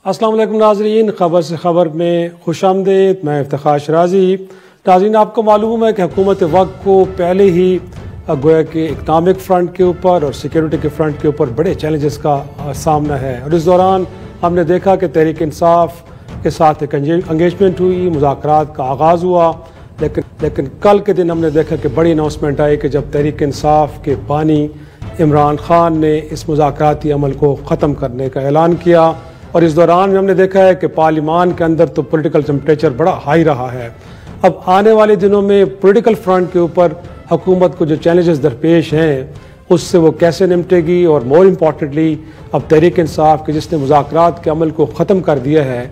السلام علیکم ناظرین، خبر سے خبر میں خوش آمدید۔ میں افتخار شرازی۔ ناظرین، آپ کو معلوم ہے کہ حکومت وقت کو پہلے ہی گویا کہ اکنامک فرنٹ کے اوپر اور سیکیورٹی کے فرنٹ کے اوپر بڑے چیلنجز کا سامنا ہے، اور اس دوران ہم نے دیکھا کہ تحریک انصاف کے ساتھ ایک انگیجمنٹ ہوئی، مذاکرات کا آغاز ہوا، لیکن کل کے دن ہم نے دیکھا کہ بڑی اناؤنسمنٹ آئی کہ جب تحریک انصاف کے بانی عمران خان نے اس مذاکراتی عمل کو ختم کرنے کا اعلان کیا، اور اس دوران ہم نے دیکھا ہے کہ پارلیمان کے اندر تو پولیٹیکل ٹیمپریچر بڑا ہائی رہا ہے۔ اب آنے والے دنوں میں پولیٹیکل فرنٹ کے اوپر حکومت کو جو چیلنجز درپیش ہیں اس سے وہ کیسے نمٹے گی، اور مور امپورٹنٹلی اب تحریک انصاف کے جس نے مذاکرات کے عمل کو ختم کر دیا ہے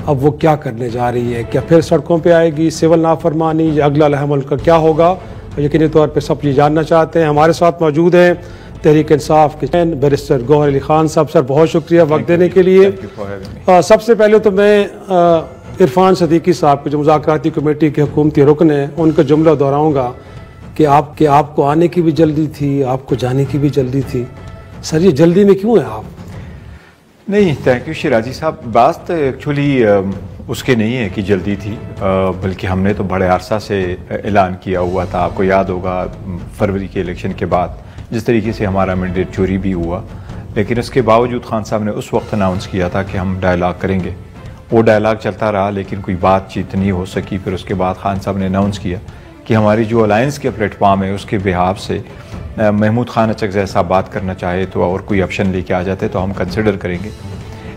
اب وہ کیا کرنے جا رہی ہے؟ کیا پھر سڑکوں پہ آئے گی، سول نافرمانی، یا اگلا عمل کا کیا ہوگا؟ یقینی طور پہ سب یہ جاننا چاہتے ہیں۔ ہمارے ساتھ موجود ہیں تحریک انصاف کے بیرسٹر گوہر علی خان صاحب۔ سر بہت شکریہ وقت دینے کے لیے۔ سب سے پہلے تو میں عرفان صدیقی صاحب کے جو مذاکراتی کمیٹی کے حکومتی رکن ہیں ان کا جملہ دہراؤں گا کہ آپ کو آنے کی بھی جلدی تھی، آپ کو جانے کی بھی جلدی تھی۔ سر یہ جلدی میں کیوں ہیں آپ؟ نہیں، تھینک یو شرازی صاحب۔ بات ایکچولی اس کے نہیں ہے کہ جلدی تھی، بلکہ ہم نے تو بڑے عرصہ سے اعلان کیا ہوا تھا۔ آپ کو یاد ہوگا فروری کے الیکشن کے بعد جس طریقے سے ہمارا مینڈیٹ چوری بھی ہوا، لیکن اس کے باوجود خان صاحب نے اس وقت اناؤنس کیا تھا کہ ہم ڈائلاگ کریں گے۔ وہ ڈائلاگ چلتا رہا لیکن کوئی بات چیت نہیں ہو سکی۔ پھر اس کے بعد خان صاحب نے اناؤنس کیا کہ ہماری جو الائنس کے پلیٹ فارم ہے اس کے بہاف سے محمود خان اچکزئی صاحب بات کرنا چاہے تو اور کوئی آپشن لے کے آ جاتے تو ہم کنسیڈر کریں گے۔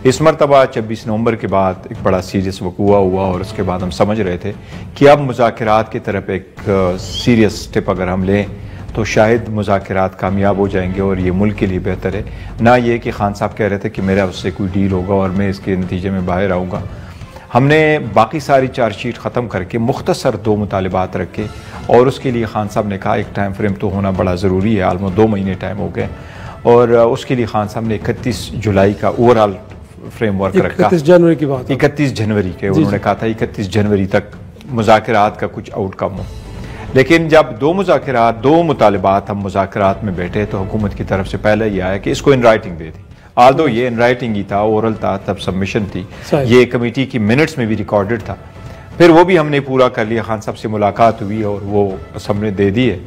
اس مرتبہ 26 نومبر کے بعد ایک بڑا سیریس وقوع ہوا، اور اس کے بعد ہم سمجھ رہے تھے کہ اب مذاکرات کی طرف ایک سیریس سٹیپ اگر ہم لیں تو شاید مذاکرات کامیاب ہو جائیں گے، اور یہ ملک کے لیے بہتر ہے۔ نہ یہ کہ خان صاحب کہہ رہے تھے کہ میرا اس سے کوئی ڈیل ہوگا اور میں اس کے نتیجے میں باہر آؤں گا۔ ہم نے باقی ساری چارج شیٹ ختم کر کے مختصر 2 مطالبات رکھے، اور اس کے لیے خان صاحب نے کہا ایک ٹائم فریم تو ہونا بڑا ضروری ہے، آلموسٹ 2 مہینے ٹائم ہو گئے، اور اس کے لیے خان صاحب نے 31 جولائی کا اوور آل فریم ورک رکھا۔ 31 جنوری کی بات، 31 جنوری کے انہوں نے کہا تھا 31 جنوری تک مذاکرات کا کچھ آؤٹ کم ہو۔ لیکن جب 2 مطالبات ہم مذاکرات میں بیٹھے تو حکومت کی طرف سے پہلے یہ آیا کہ اس کو ان رائٹنگ دے دیں۔ آلدو یہ ان رائٹنگ ہی تھا، اورل تھا، تب سبمیشن تھی، یہ کمیٹی کی منٹس میں بھی ریکارڈڈ تھا۔ پھر وہ بھی ہم نے پورا کر لیا، خان صاحب سے ملاقات ہوئی اور وہ ہم نے دے دی ہے۔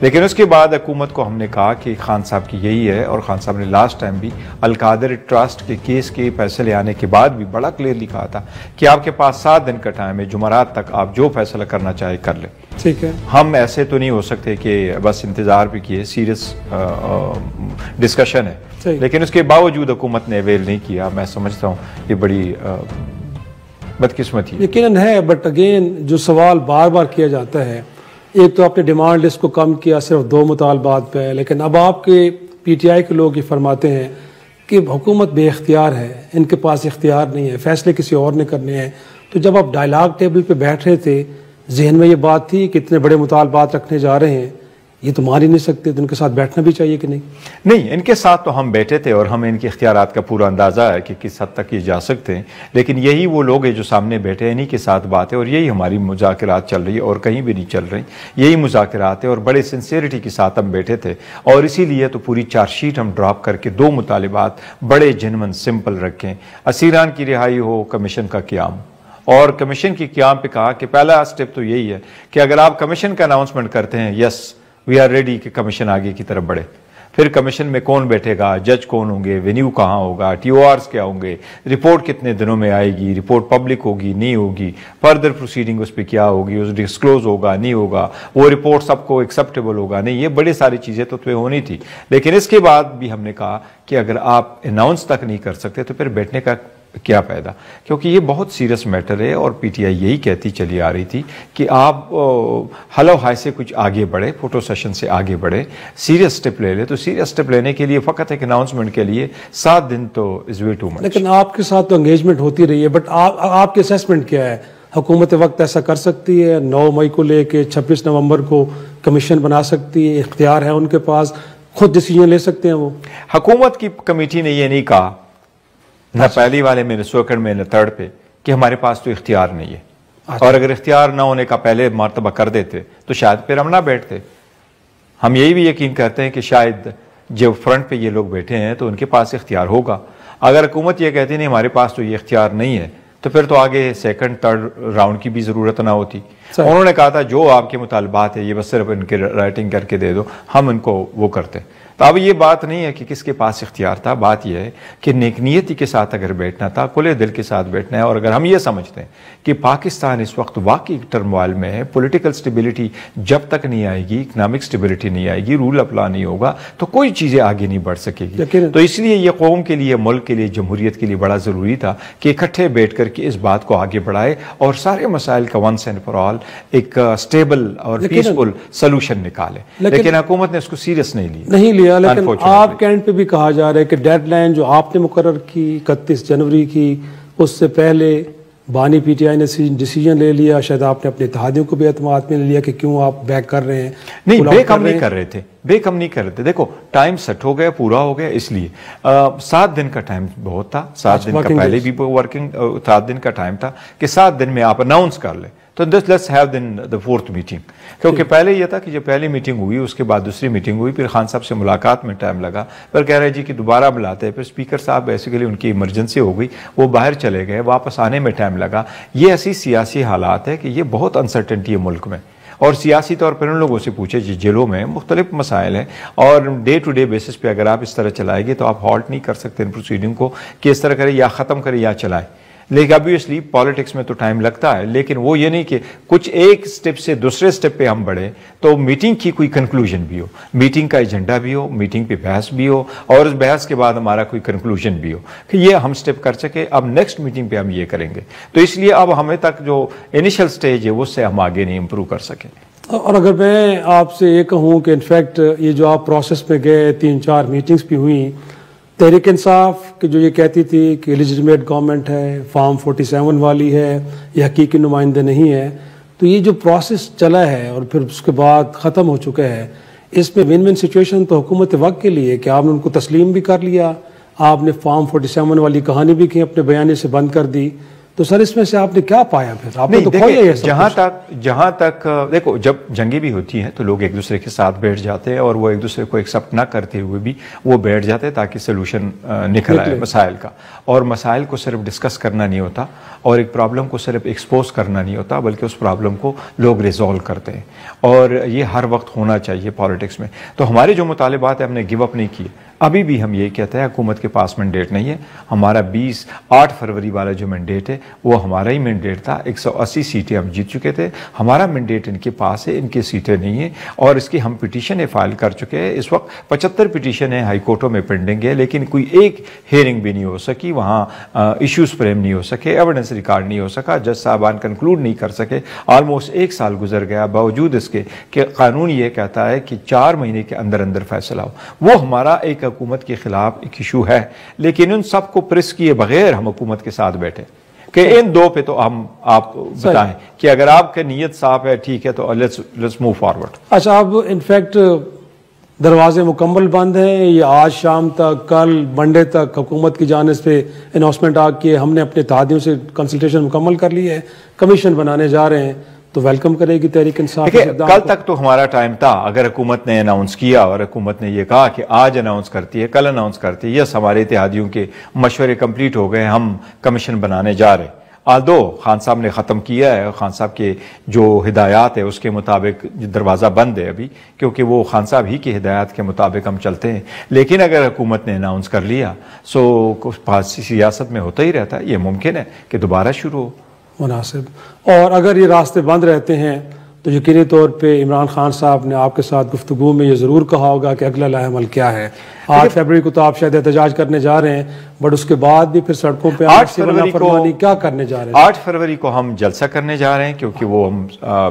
لیکن اس کے بعد حکومت کو ہم نے کہا کہ خان صاحب کی یہی ہے، اور خان صاحب نے لاسٹ ٹائم بھی القادر ٹرسٹ کے کیس کے فیصلے آنے کے بعد بھی بڑا کلیئرلی کہا تھا کہ آپ کے پاس 7 دن کا ٹائم ہے، جمعرات تک آپ جو فیصلہ کرنا چاہے کر لیں۔ ٹھیک ہے، ہم ایسے تو نہیں ہو سکتے کہ بس انتظار بھی کیے، سیریس ڈسکشن ہے، لیکن اس کے باوجود حکومت نے اویل نہیں کیا۔ میں سمجھتا ہوں یہ بڑی بدقسمتی یقیناً ہے، بٹ اگین جو سوال بار بار کیا جاتا ہے، ایک تو آپ نے ڈیمانڈ لسٹ کو کم کیا صرف 2 مطالبات پہ، لیکن اب آپ کے پی ٹی آئی کے لوگ یہ فرماتے ہیں کہ حکومت بے اختیار ہے، ان کے پاس اختیار نہیں ہے، فیصلے کسی اور نے کرنے ہیں۔ تو جب آپ ڈائلاگ ٹیبل پہ بیٹھ رہے تھے ذہن میں یہ بات تھی کہ اتنے بڑے مطالبات رکھنے جا رہے ہیں، یہ تو مان ہی نہیں سکتے، تو ان کے ساتھ بیٹھنا بھی چاہیے کہ نہیں؟ نہیں، ان کے ساتھ تو ہم بیٹھے تھے اور ہمیں ان کے اختیارات کا پورا اندازہ ہے کہ کس حد تک یہ جا سکتے ہیں، لیکن یہی وہ لوگ ہیں جو سامنے بیٹھے ہیں، انہی کے ساتھ بات ہے، اور یہی ہماری مذاکرات چل رہی ہے اور کہیں بھی نہیں چل رہی، یہی مذاکرات ہے، اور بڑے سنسیئرٹی کے ساتھ ہم بیٹھے تھے، اور اسی لیے تو پوری چارج شیٹ ہم ڈراپ کر کے 2 مطالبات بڑے جنون سمپل رکھیں، اسیران کی رہائی ہو، کمیشن کا قیام۔ اور کمیشن کی قیام پہ کہا کہ پہلا سٹیپ تو یہی ہے کہ اگر آپ کمیشن کا اناؤنسمنٹ کرتے ہیں یس وی آر ریڈی کہ کمیشن آگے کی طرف بڑھے، پھر کمیشن میں کون بیٹھے گا، جج کون ہوں گے، وینیو کہاں ہوگا، ٹی او آرز کیا ہوں گے، رپورٹ کتنے دنوں میں آئے گی، رپورٹ پبلک ہوگی نہیں ہوگی، فردر پروسیڈنگ اس پہ کیا ہوگی، اس ڈسکلوز ہوگا نہیں ہوگا، وہ رپورٹ سب کو ایکسیپٹیبل ہوگا نہیں، یہ بڑی ساری چیزیں تو ہونی تھی۔ لیکن اس کے بعد بھی ہم نے کہا کہ اگر آپ اناؤنس تک نہیں کر سکتے تو پھر بیٹھنے کا کیا فائدہ، کیونکہ یہ بہت سیریس میٹر ہے، اور پی ٹی آئی یہی کہتی چلی آ رہی تھی کہ آپ ہلو ہائی سے کچھ آگے بڑھے، فوٹو سیشن سے آگے بڑھے، سیریس سٹیپ لے لے۔ تو سیریس سٹیپ لینے کے لیے فقط ایک اناؤنسمنٹ کے لیے 7 دن تو از وے ٹو مچ۔ لیکن آپ کے ساتھ تو انگیجمنٹ ہوتی رہی ہے، بٹ آپ کی اسیسمنٹ کیا ہے؟ حکومت وقت ایسا کر سکتی ہے؟ 9 مئی کو لے کے 26 نومبر کو کمیشن بنا سکتی ہے، اختیار ہے ان کے پاس، خود ڈیسیجن لے سکتے ہیں وہ؟ حکومت کی کمیٹی نے یہ نہیں کہا، نہ پہلی والے میں، نہ سیکنڈ میں، نہ تھرڈ پہ، کہ ہمارے پاس تو اختیار نہیں ہے، اور اگر اختیار نہ ہونے کا پہلے مرتبہ کر دیتے تو شاید پھر ہم نہ بیٹھتے۔ ہم یہی بھی یقین کرتے ہیں کہ شاید جو فرنٹ پہ یہ لوگ بیٹھے ہیں تو ان کے پاس اختیار ہوگا۔ اگر حکومت یہ کہتی نہیں ہمارے پاس تو یہ اختیار نہیں ہے تو پھر تو آگے سیکنڈ تھرڈ راؤنڈ کی بھی ضرورت نہ ہوتی. انہوں نے کہا تھا جو آپ کے مطالبات ہیں یہ بس صرف ان کے رائٹنگ کر کے دے دو, ہم ان کو وہ کرتے. تو اب یہ بات نہیں ہے کہ کس کے پاس اختیار تھا, بات یہ ہے کہ نیک نیتی کے ساتھ اگر بیٹھنا تھا, کھلے دل کے ساتھ بیٹھنا ہے. اور اگر ہم یہ سمجھتے ہیں کہ پاکستان اس وقت واقعی ٹرموائل میں ہے, پولیٹیکل سٹیبلٹی جب تک نہیں آئے گی, اکنامک سٹیبلٹی نہیں آئے گی, رول اپلا نہیں ہوگا تو کوئی چیزیں آگے نہیں بڑھ سکے گی. تو اس لیے یہ قوم کے لیے, ملک کے لیے, جمہوریت کے لیے بڑا ضروری تھا کہ اکٹھے بیٹھ کر کے اس بات کو آگے بڑھائے اور سارے مسائل کا ونس اینڈ فار آل ایک اسٹیبل اور پیسفل سلوشن نکالے. لیکن حکومت نے اس کو سیریس نہیں لیا. لیکن آپ کے اینڈ پہ بھی کہا جا رہا ہے کہ ڈیڈ لائن جو آپ نے مقرر کی 31 جنوری کی, اس سے پہلے بانی پی ٹی آئی نے ڈیسیجن لے لیا, شاید آپ نے اپنے اتحادیوں کو بھی اعتماد میں لے لیا کہ کیوں آپ بیک کر رہے ہیں. نہیں, بیک ہم نہیں کر رہے تھے, بیک ہم نہیں کر رہے تھے. دیکھو ٹائم سیٹ ہو گیا, پورا ہو گیا, اس لیے 7 دن کا ٹائم بہت تھا. 7 دن کا پہلے بھی ورکنگ 7 دن کا ٹائم تھا کہ 7 دن میں آپ اناؤنس کر لیں. تو let's have then the 4th meeting, کیونکہ پہلے یہ تھا کہ جب پہلی میٹنگ ہوئی اس کے بعد دوسری میٹنگ ہوئی, پھر خان صاحب سے ملاقات میں ٹائم لگا, پھر کہہ رہے جی کہ دوبارہ بلاتے ہیں. پھر اسپیکر صاحب بیسیکلی ان کی ایمرجنسی ہو گئی, وہ باہر چلے گئے, واپس آنے میں ٹائم لگا. یہ ایسی سیاسی حالات ہے کہ یہ بہت انسرٹنٹی ہے ملک میں, اور سیاسی طور پر ان لوگوں سے پوچھے جیلوں میں مختلف مسائل ہیں, اور ڈے ٹو ڈے بیسس پہ اگر آپ اس طرح چلائیں گے تو آپ ہالٹ نہیں کر سکتے ان پروسیڈنگ کو کہ اس طرح کرے یا ختم کرے یا چلائیں. لیکن obviously پالیٹکس میں تو ٹائم لگتا ہے, لیکن وہ یہ نہیں کہ کچھ ایک سٹیپ سے دوسرے سٹیپ پہ ہم بڑھیں تو میٹنگ کی کوئی کنکلوژن بھی ہو, میٹنگ کا ایجنڈا بھی ہو, میٹنگ پہ بحث بھی ہو, اور اس بحث کے بعد ہمارا کوئی کنکلوژن بھی ہو کہ یہ ہم سٹیپ کر سکے, اب نیکسٹ میٹنگ پہ ہم یہ کریں گے. تو اس لیے اب ہمیں تک جو انیشل سٹیج ہے اس سے ہم آگے نہیں امپروو کر سکیں. اور اگر میں آپ سے یہ کہوں کہ انفیکٹ یہ جو آپ پروسیس میں گئے, 3-4 میٹنگز بھی ہوئیں, تحریک انصاف کہ جو یہ کہتی تھی کہ لیجٹمیٹ گورنمنٹ ہے, فارم 47 والی ہے, یہ حقیقی نمائندے نہیں ہے, تو یہ جو پروسیس چلا ہے اور پھر اس کے بعد ختم ہو چکا ہے, اس میں ون ون سچویشن تو حکومت وقت کے لیے کہ آپ نے ان کو تسلیم بھی کر لیا, آپ نے فارم 47 والی کہانی بھی کی اپنے بیانے سے بند کر دی. تو سر اس میں سے آپ نے کیا پایا پھر؟ آپ نے تو کھویا یہ سب. جہاں تک دیکھو, جب جنگیں بھی ہوتی ہیں تو لوگ ایک دوسرے کے ساتھ بیٹھ جاتے ہیں, اور وہ ایک دوسرے کو ایکسیپٹ نہ کرتے ہوئے بھی وہ بیٹھ جاتے ہیں تاکہ سلوشن نکل آئے مسائل کا. اور مسائل کو صرف ڈسکس کرنا نہیں ہوتا, اور ایک پرابلم کو صرف ایکسپوز کرنا نہیں ہوتا, بلکہ اس پرابلم کو لوگ ریزالو کرتے ہیں, اور یہ ہر وقت ہونا چاہیے پالیٹکس میں. تو ہمارے جو مطالبات ہیں ہم نے گیو اپ نہیں کیے. ابھی بھی ہم یہ کہتے ہیں حکومت کے پاس مینڈیٹ نہیں ہے. ہمارا 8 فروری والا جو مینڈیٹ ہے وہ ہمارا ہی مینڈیٹ تھا. 180 سیٹیں ہم جیت چکے تھے, ہمارا مینڈیٹ ان کے پاس ہے, ان کی سیٹیں نہیں ہیں, اور اس کی ہم پٹیشنیں فائل کر چکے ہیں. اس وقت 75 پٹیشنیں ہائی کورٹوں میں پینڈنگ ہے, لیکن کوئی ایک ہیئرنگ بھی نہیں ہو سکی, وہاں ایشوز فریم نہیں ہو سکے, ایویڈنس ریکارڈ نہیں ہو سکا, جج صاحبان کنکلوڈ نہیں کر سکے. آلموسٹ 1 سال گزر گیا, باوجود اس کے کہ قانون یہ کہتا ہے کہ 4 مہینے کے اندر اندر فیصلہ ہو. وہ ہمارا ایک حکومت کے خلاف ایک ایشو ہے, لیکن ان سب کو پریس کیے بغیر ہم حکومت کے ساتھ بیٹھے کہ ان 2 پہ تو ہم آپ بتائیں کہ اگر آپ کی نیت صاف ہے, ٹھیک ہے, تو لیٹس موو فارورڈ. اچھا, اب انفیکٹ دروازے مکمل بند ہیں, یہ آج شام تک, کل منڈے تک حکومت کی جانب سے اناؤنسمنٹ آ کے ہم نے اپنے اتحادیوں سے کنسلٹیشن مکمل کر لی ہے, کمیشن بنانے جا رہے ہیں, تو ویلکم کرے گی تحریک انصاف. کل تک تو ہمارا ٹائم تھا. اگر حکومت نے اناؤنس کیا اور حکومت نے یہ کہا کہ آج اناؤنس کرتی ہے, کل اناؤنس کرتی ہے, یس ہمارے اتحادیوں کے مشورے کمپلیٹ ہو گئے, ہم کمیشن بنانے جا رہے ہیں. آلدو خان صاحب نے ختم کیا ہے, خان صاحب کے جو ہدایات ہے اس کے مطابق دروازہ بند ہے ابھی, کیونکہ وہ خان صاحب ہی کی ہدایات کے مطابق ہم چلتے ہیں. لیکن اگر حکومت نے اناؤنس کر لیا سو سیاست میں ہوتا ہی رہتا ہے, یہ ممکن ہے کہ دوبارہ شروع ہو. مناسب. اور اگر یہ راستے بند رہتے ہیں تو یقینی طور پہ عمران خان صاحب نے آپ کے ساتھ گفتگو میں یہ ضرور کہا ہوگا کہ اگلا لاہ عمل کیا ہے. 8 فروری کو تو آپ شاید احتجاج کرنے جا رہے ہیں, بٹ اس کے بعد بھی پھر سڑکوں پہ 8 فروری کو کیا کرنے جا رہے ہیں؟ 8 فروری کو ہم جلسہ کرنے جا رہے ہیں, کیونکہ وہ ہم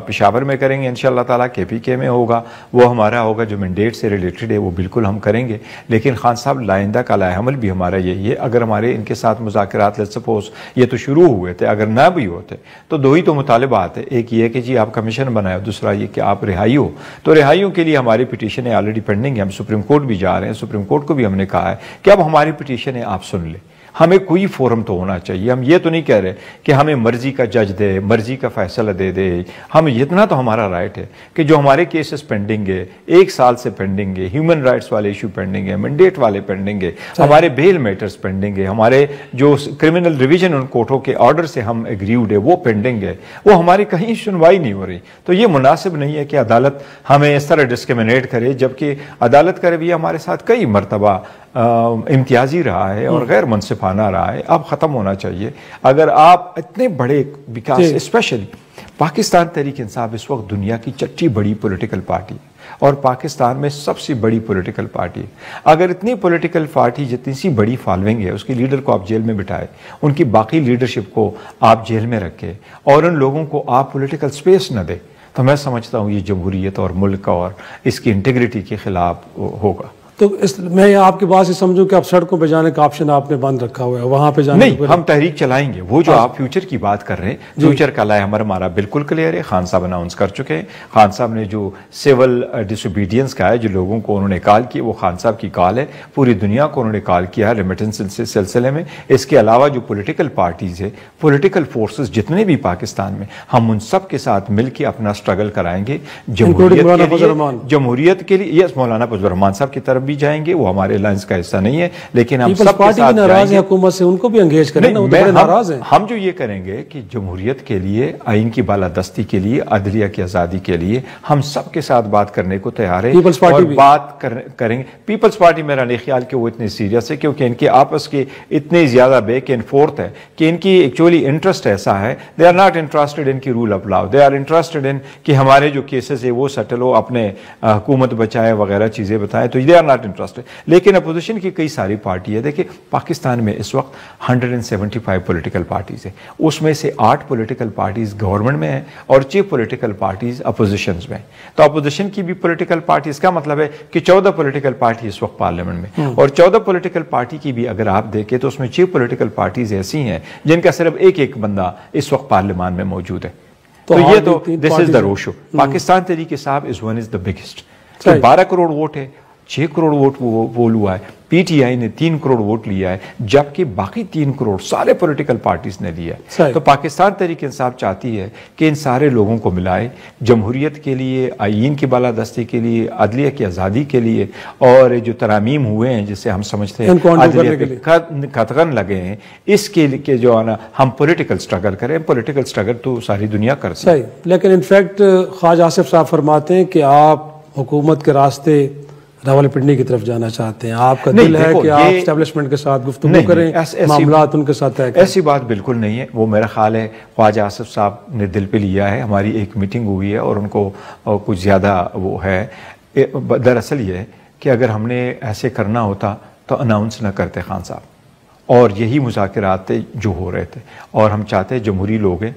پشاور میں کریں گے انشاءاللہ تعالیٰ, KPK میں ہوگا, وہ ہمارا ہوگا جو مینڈیٹ سے ریلیٹڈ ہے وہ بالکل ہم کریں گے. لیکن خان صاحب لائندہ کا لائحہ عمل بھی ہمارا یہی ہے. اگر ہمارے ان کے ساتھ مذاکرات لیٹس سپوز یہ تو شروع ہوئے تھے, اگر نہ بھی ہوتے تو 2 ہی تو مطالبات ہیں. ایک یہ کہ جی آپ کمیشن بنائے, دوسرا یہ کہ آپ رہائی ہو. تو رہائیوں کے لیے ہماری پٹیشنیں آلریڈی پینڈنگ ہیں, ہم سپریم کورٹ بھی جا رہے ہیں. سپریم کورٹ کو بھی ہم نے کہا ہے کہ اب ہماری پٹیشن ہے آپ سن لیں, ہمیں کوئی فورم تو ہونا چاہیے. ہم یہ تو نہیں کہہ رہے کہ ہمیں مرضی کا جج دے, مرضی کا فیصلہ دے دے. ہم اتنا تو ہمارا رائٹ ہے کہ جو ہمارے کیسز پینڈنگ ہے, 1 سال سے پینڈنگ ہے, ہیومن رائٹس والے ایشو پینڈنگ ہے, مینڈیٹ والے پینڈنگ ہے, ہمارے بیل میٹرز پینڈنگ ہے, ہمارے جو کرمنل ریویژن ان کورٹوں کے آرڈر سے ہم ایگریوڈ ہے وہ پینڈنگ ہے, وہ ہماری کہیں سنوائی نہیں ہو رہی. تو یہ مناسب نہیں ہے کہ عدالت ہمیں اس طرح ڈسکریمنیٹ کرے, جبکہ عدالت کا رویہ ہمارے ساتھ کئی مرتبہ امتیازی رہا ہے اور غیر منصفانہ رہا ہے. اب ختم ہونا چاہیے. اگر آپ اتنے بڑے وکاس, اسپیشلی پاکستان تحریک انصاف اس وقت دنیا کی چھٹی بڑی پولیٹیکل پارٹی اور پاکستان میں سب سے بڑی پولیٹیکل پارٹی ہے. اگر اتنی پولیٹیکل پارٹی جتنی سی بڑی فالوئنگ ہے, اس کی لیڈر کو آپ جیل میں بٹھائے, ان کی باقی لیڈرشپ کو آپ جیل میں رکھے اور ان لوگوں کو آپ پولیٹیکل سپیس نہ دے, تو میں سمجھتا ہوں یہ جمہوریت اور ملک اور اس کی انٹیگریٹی کے خلاف ہوگا. تو میں آپ کی بات سے سمجھوں کہ آپ سڑکوں پہ جانے کا آپشن آپ نے بند رکھا ہوا ہے, وہاں پہ جانے نہیں, ہم تحریک چلائیں گے. وہ جو آپ فیوچر کی بات کر رہے ہیں, فیوچر کا لائے ہمارا بالکل کلیئر ہے. خان صاحب اناؤنس کر چکے ہیں. خان صاحب نے جو سول ڈس اوبیڈینس کا ہے, جو لوگوں کو انہوں نے کال کی, وہ خان صاحب کی کال ہے. پوری دنیا کو انہوں نے کال کیا ہے ریمیٹنس سلسلے میں. اس کے علاوہ جو پولیٹیکل پارٹیز ہے, پولیٹیکل فورسز جتنے بھی پاکستان میں, ہم ان سب کے ساتھ مل کے اپنا سٹرگل کرائیں گے جمہوریت کے لیے. یس, مولانا فضل الرحمان صاحب کی طرف بھی جائیں گے, وہ ہمارے الائنس کا حصہ نہیں ہے, لیکن ہم سب کے ساتھ ناراض ہیں حکومت سے, ان کو بھی انگیج کریں نا, وہ تو ناراض ہیں. ہم جو یہ کریں گے کہ جمہوریت کے لیے, آئین کی بالادستی کے لیے, عدلیہ کی آزادی کے لیے ہم سب کے ساتھ بات کرنے کو تیار ہیں اور بات کریں گے. پیپلز پارٹی میرا نہیں خیال کہ وہ اتنے سیریس ہے, کیونکہ ان کے آپس کے اتنے زیادہ بیک اینڈ فورتھ ہے کہ ان کی ایکچولی انٹرسٹ ایسا ہے, they are not interested in کی rule of law, they are interested in کہ ہمارے جو کیسز ہے وہ سیٹل ہو, اپنے حکومت بچائے وغیرہ چیزیں بتائیں, تو دے آر ناٹ انٹرسٹڈ. لیکن اپوزیشن کی کئی ساری پارٹی ہے. دیکھیں پاکستان میں اس وقت 175 پولیٹیکل پارٹیز ہیں, اس میں سے 8 پولیٹیکل پارٹیز گورنمنٹ میں ہیں اور 6 پولیٹیکل پارٹیز اپوزیشنز میں. تو اپوزیشن کی بھی پولیٹیکل پارٹیز کا مطلب ہے کہ 14 پولیٹیکل پارٹی اس وقت پارلیمنٹ میں, اور 14 پولیٹیکل پارٹی کی بھی اگر آپ دیکھیں تو اس میں 6 پولیٹیکل پارٹیز ایسی ہیں جن کا صرف ایک بندہ اس وقت پارلیمان میں موجود ہے. تو یہ تو دس از دا روشو. Pakistan Tehreek Insaf is one is the biggest. 12 crore vote ہے, 6 کروڑ ووٹ پول ہوا ہے, پی ٹی آئی نے 3 کروڑ ووٹ لیا ہے, جبکہ باقی 3 کروڑ سارے پولیٹیکل پارٹیز نے لیا ہے. تو پاکستان تحریک انصاف چاہتی ہے کہ ان سارے لوگوں کو ملائے, جمہوریت کے لیے, آئین کی بالادستی کے لیے, عدلیہ کی آزادی کے لیے, اور جو ترامیم ہوئے ہیں جسے ہم سمجھتے ہیں عدلیہ قطغن لگے ہیں, اس کے لیے جو ہے نا ہم پولیٹیکل سٹرگل کریں. پولیٹیکل سٹرگل تو ساری دنیا کرتی ہے. لیکن انفیکٹ خواجہ آصف صاحب فرماتے ہیں کہ آپ حکومت کے راستے راولپنڈی کی طرف جانا چاہتے ہیں, آپ کا دل ہے کہ آپ اسٹیبلشمنٹ کے ساتھ گفتگو کریں, معاملات ان کے ساتھ طے کریں. ایسی بات بالکل نہیں ہے. وہ میرا خیال ہے خواجہ آصف صاحب نے دل پہ لیا ہے. ہماری ایک میٹنگ ہوئی ہے اور ان کو کچھ زیادہ وہ ہے. دراصل یہ ہے کہ اگر ہم نے ایسے کرنا ہوتا تو اناؤنس نہ کرتے خان صاحب, اور یہی مذاکرات تھے جو ہو رہے تھے. اور ہم چاہتے ہیں جمہوری لوگ ہیں,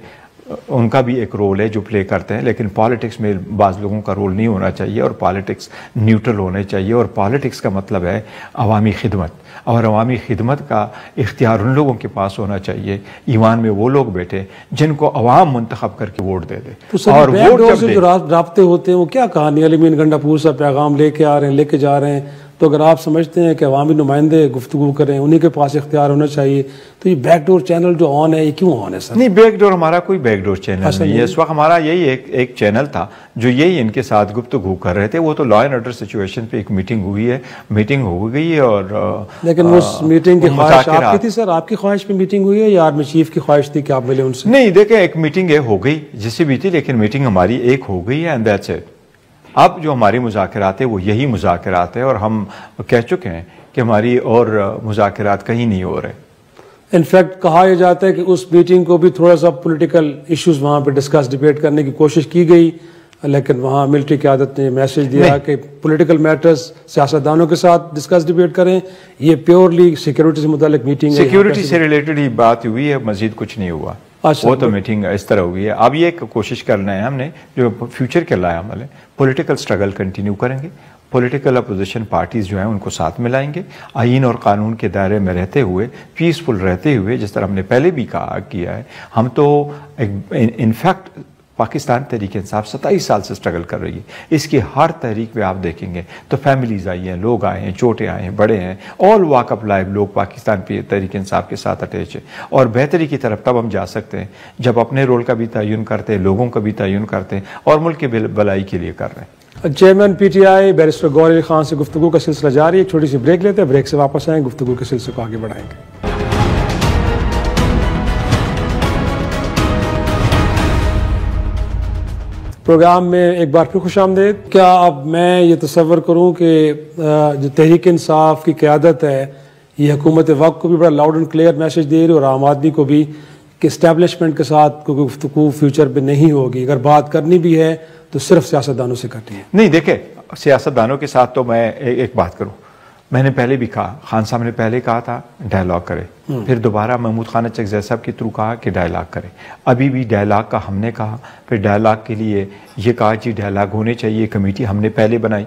ان کا بھی ایک رول ہے جو پلے کرتے ہیں, لیکن پالیٹکس میں بعض لوگوں کا رول نہیں ہونا چاہیے, اور پالیٹکس نیوٹرل ہونے چاہیے. اور پالیٹکس کا مطلب ہے عوامی خدمت, اور عوامی خدمت کا اختیار ان لوگوں کے پاس ہونا چاہیے, ایوان میں وہ لوگ بیٹھے جن کو عوام منتخب کر کے ووٹ دے دے. اور ووٹ جو رابطے ہوتے ہیں وہ کیا کہانی, علی امین گنڈا پور صاحب پیغام لے کے آ رہے ہیں, لے کے جا رہے ہیں, تو اگر آپ سمجھتے ہیں کہ عوامی نمائندے گفتگو کریں, انہی کے پاس اختیار ہونا چاہیے, تو یہ بیک ڈور چینل جو آن ہے یہ کیوں آن ہے سر؟ نہیں, بیک ڈور ہمارا کوئی بیک ڈور چینل نہیں ہے. اس وقت ہمارا یہی ایک چینل تھا جو یہی ان کے ساتھ گفتگو کر رہے تھے. وہ تو لا اینڈ آرڈر سچویشن پہ ایک میٹنگ ہوئی ہے, میٹنگ ہو گئی ہے. اور لیکن اس میٹنگ کی خواہش آپ کی تھی سر, آپ کی خواہش پہ میٹنگ ہوئی ہے یا آرمی چیف کی خواہش تھی کہ آپ ملے ان سے؟ نہیں, دیکھیں ایک میٹنگ ہو گئی جس سے بھی تھی, لیکن میٹنگ ہماری ایک ہو گئی ہے, اینڈ دیٹس اٹ. اب جو ہماری مذاکرات ہیں وہ یہی مذاکرات ہیں, اور ہم کہہ چکے ہیں کہ ہماری اور مذاکرات کہیں نہیں ہو رہے. انفیکٹ کہا یہ جاتا ہے کہ اس میٹنگ کو بھی تھوڑا سا پولیٹیکل ایشوز وہاں پہ ڈسکس ڈیبیٹ کرنے کی کوشش کی گئی, لیکن وہاں ملٹری قیادت نے میسج دیا کہ پولیٹیکل میٹرز سیاستدانوں کے ساتھ ڈسکس ڈیبیٹ کریں, یہ پیورلی سیکیورٹی سے متعلق میٹنگ ہے, سیکیورٹی سے ریلیٹڈ ہی بات ہوئی ہے, مزید کچھ نہیں ہوا. وہ تو میٹنگ اس طرح ہوئی ہے. اب یہ کوشش کرنا ہے ہم نے, جو فیوچر کے لائے عمل ہے, پولیٹیکل سٹرگل کنٹینیو کریں گے, پولیٹیکل اپوزیشن پارٹیز جو ہیں ان کو ساتھ ملائیں گے, آئین اور قانون کے دائرے میں رہتے ہوئے, پیسفل رہتے ہوئے, جس طرح ہم نے پہلے بھی کیا ہے. ہم تو انفیکٹ پاکستان تحریک انصاف 27 سال سے سٹرگل کر رہی ہے. اس کی ہر تحریک میں آپ دیکھیں گے تو فیملیز آئی ہیں, لوگ آئے ہیں, چھوٹے آئے ہیں, بڑے ہیں, آل واک آف لائف لوگ پاکستان پہ تحریک انصاف کے ساتھ اٹیچ ہیں. اور بہتری کی طرف تب ہم جا سکتے ہیں جب اپنے رول کا بھی تعین کرتے ہیں, لوگوں کا بھی تعین کرتے ہیں اور ملک کی بھلائی کے لیے کر رہے ہیں. چیئرمین پی ٹی آئی بیرسٹر گوہر علی خان سے گفتگو کا سلسلہ جاری ہے. ایک چھوٹی سی بریک لیتے ہیں, بریک سے واپس آئیں, گفتگو کے سلسلے کو آگے بڑھائیں گے. پروگرام میں ایک بار پھر خوش آمدید. کیا اب میں یہ تصور کروں کہ جو تحریک انصاف کی قیادت ہے یہ حکومت وقت کو بھی بڑا لاؤڈ اینڈ کلیئر میسج دے رہی ہے اور عام آدمی کو بھی کہ اسٹیبلشمنٹ کے ساتھ کوئی گفتگو فیوچر پہ نہیں ہوگی, اگر بات کرنی بھی ہے تو صرف سیاستدانوں سے کرنی ہے؟ نہیں, دیکھیں سیاستدانوں کے ساتھ تو میں ایک بات کروں, میں نے پہلے بھی کہا, خان صاحب نے پہلے کہا تھا ڈائلاگ کرے, پھر دوبارہ محمود خان چکزئی صاحب کے تھرو کہا کہ ڈائلاگ کرے. ابھی بھی ڈائلاگ کا ہم نے کہا, پھر ڈائلاگ کے لیے یہ کہا جی ڈائلاگ ہونے چاہیے, کمیٹی ہم نے پہلے بنائی,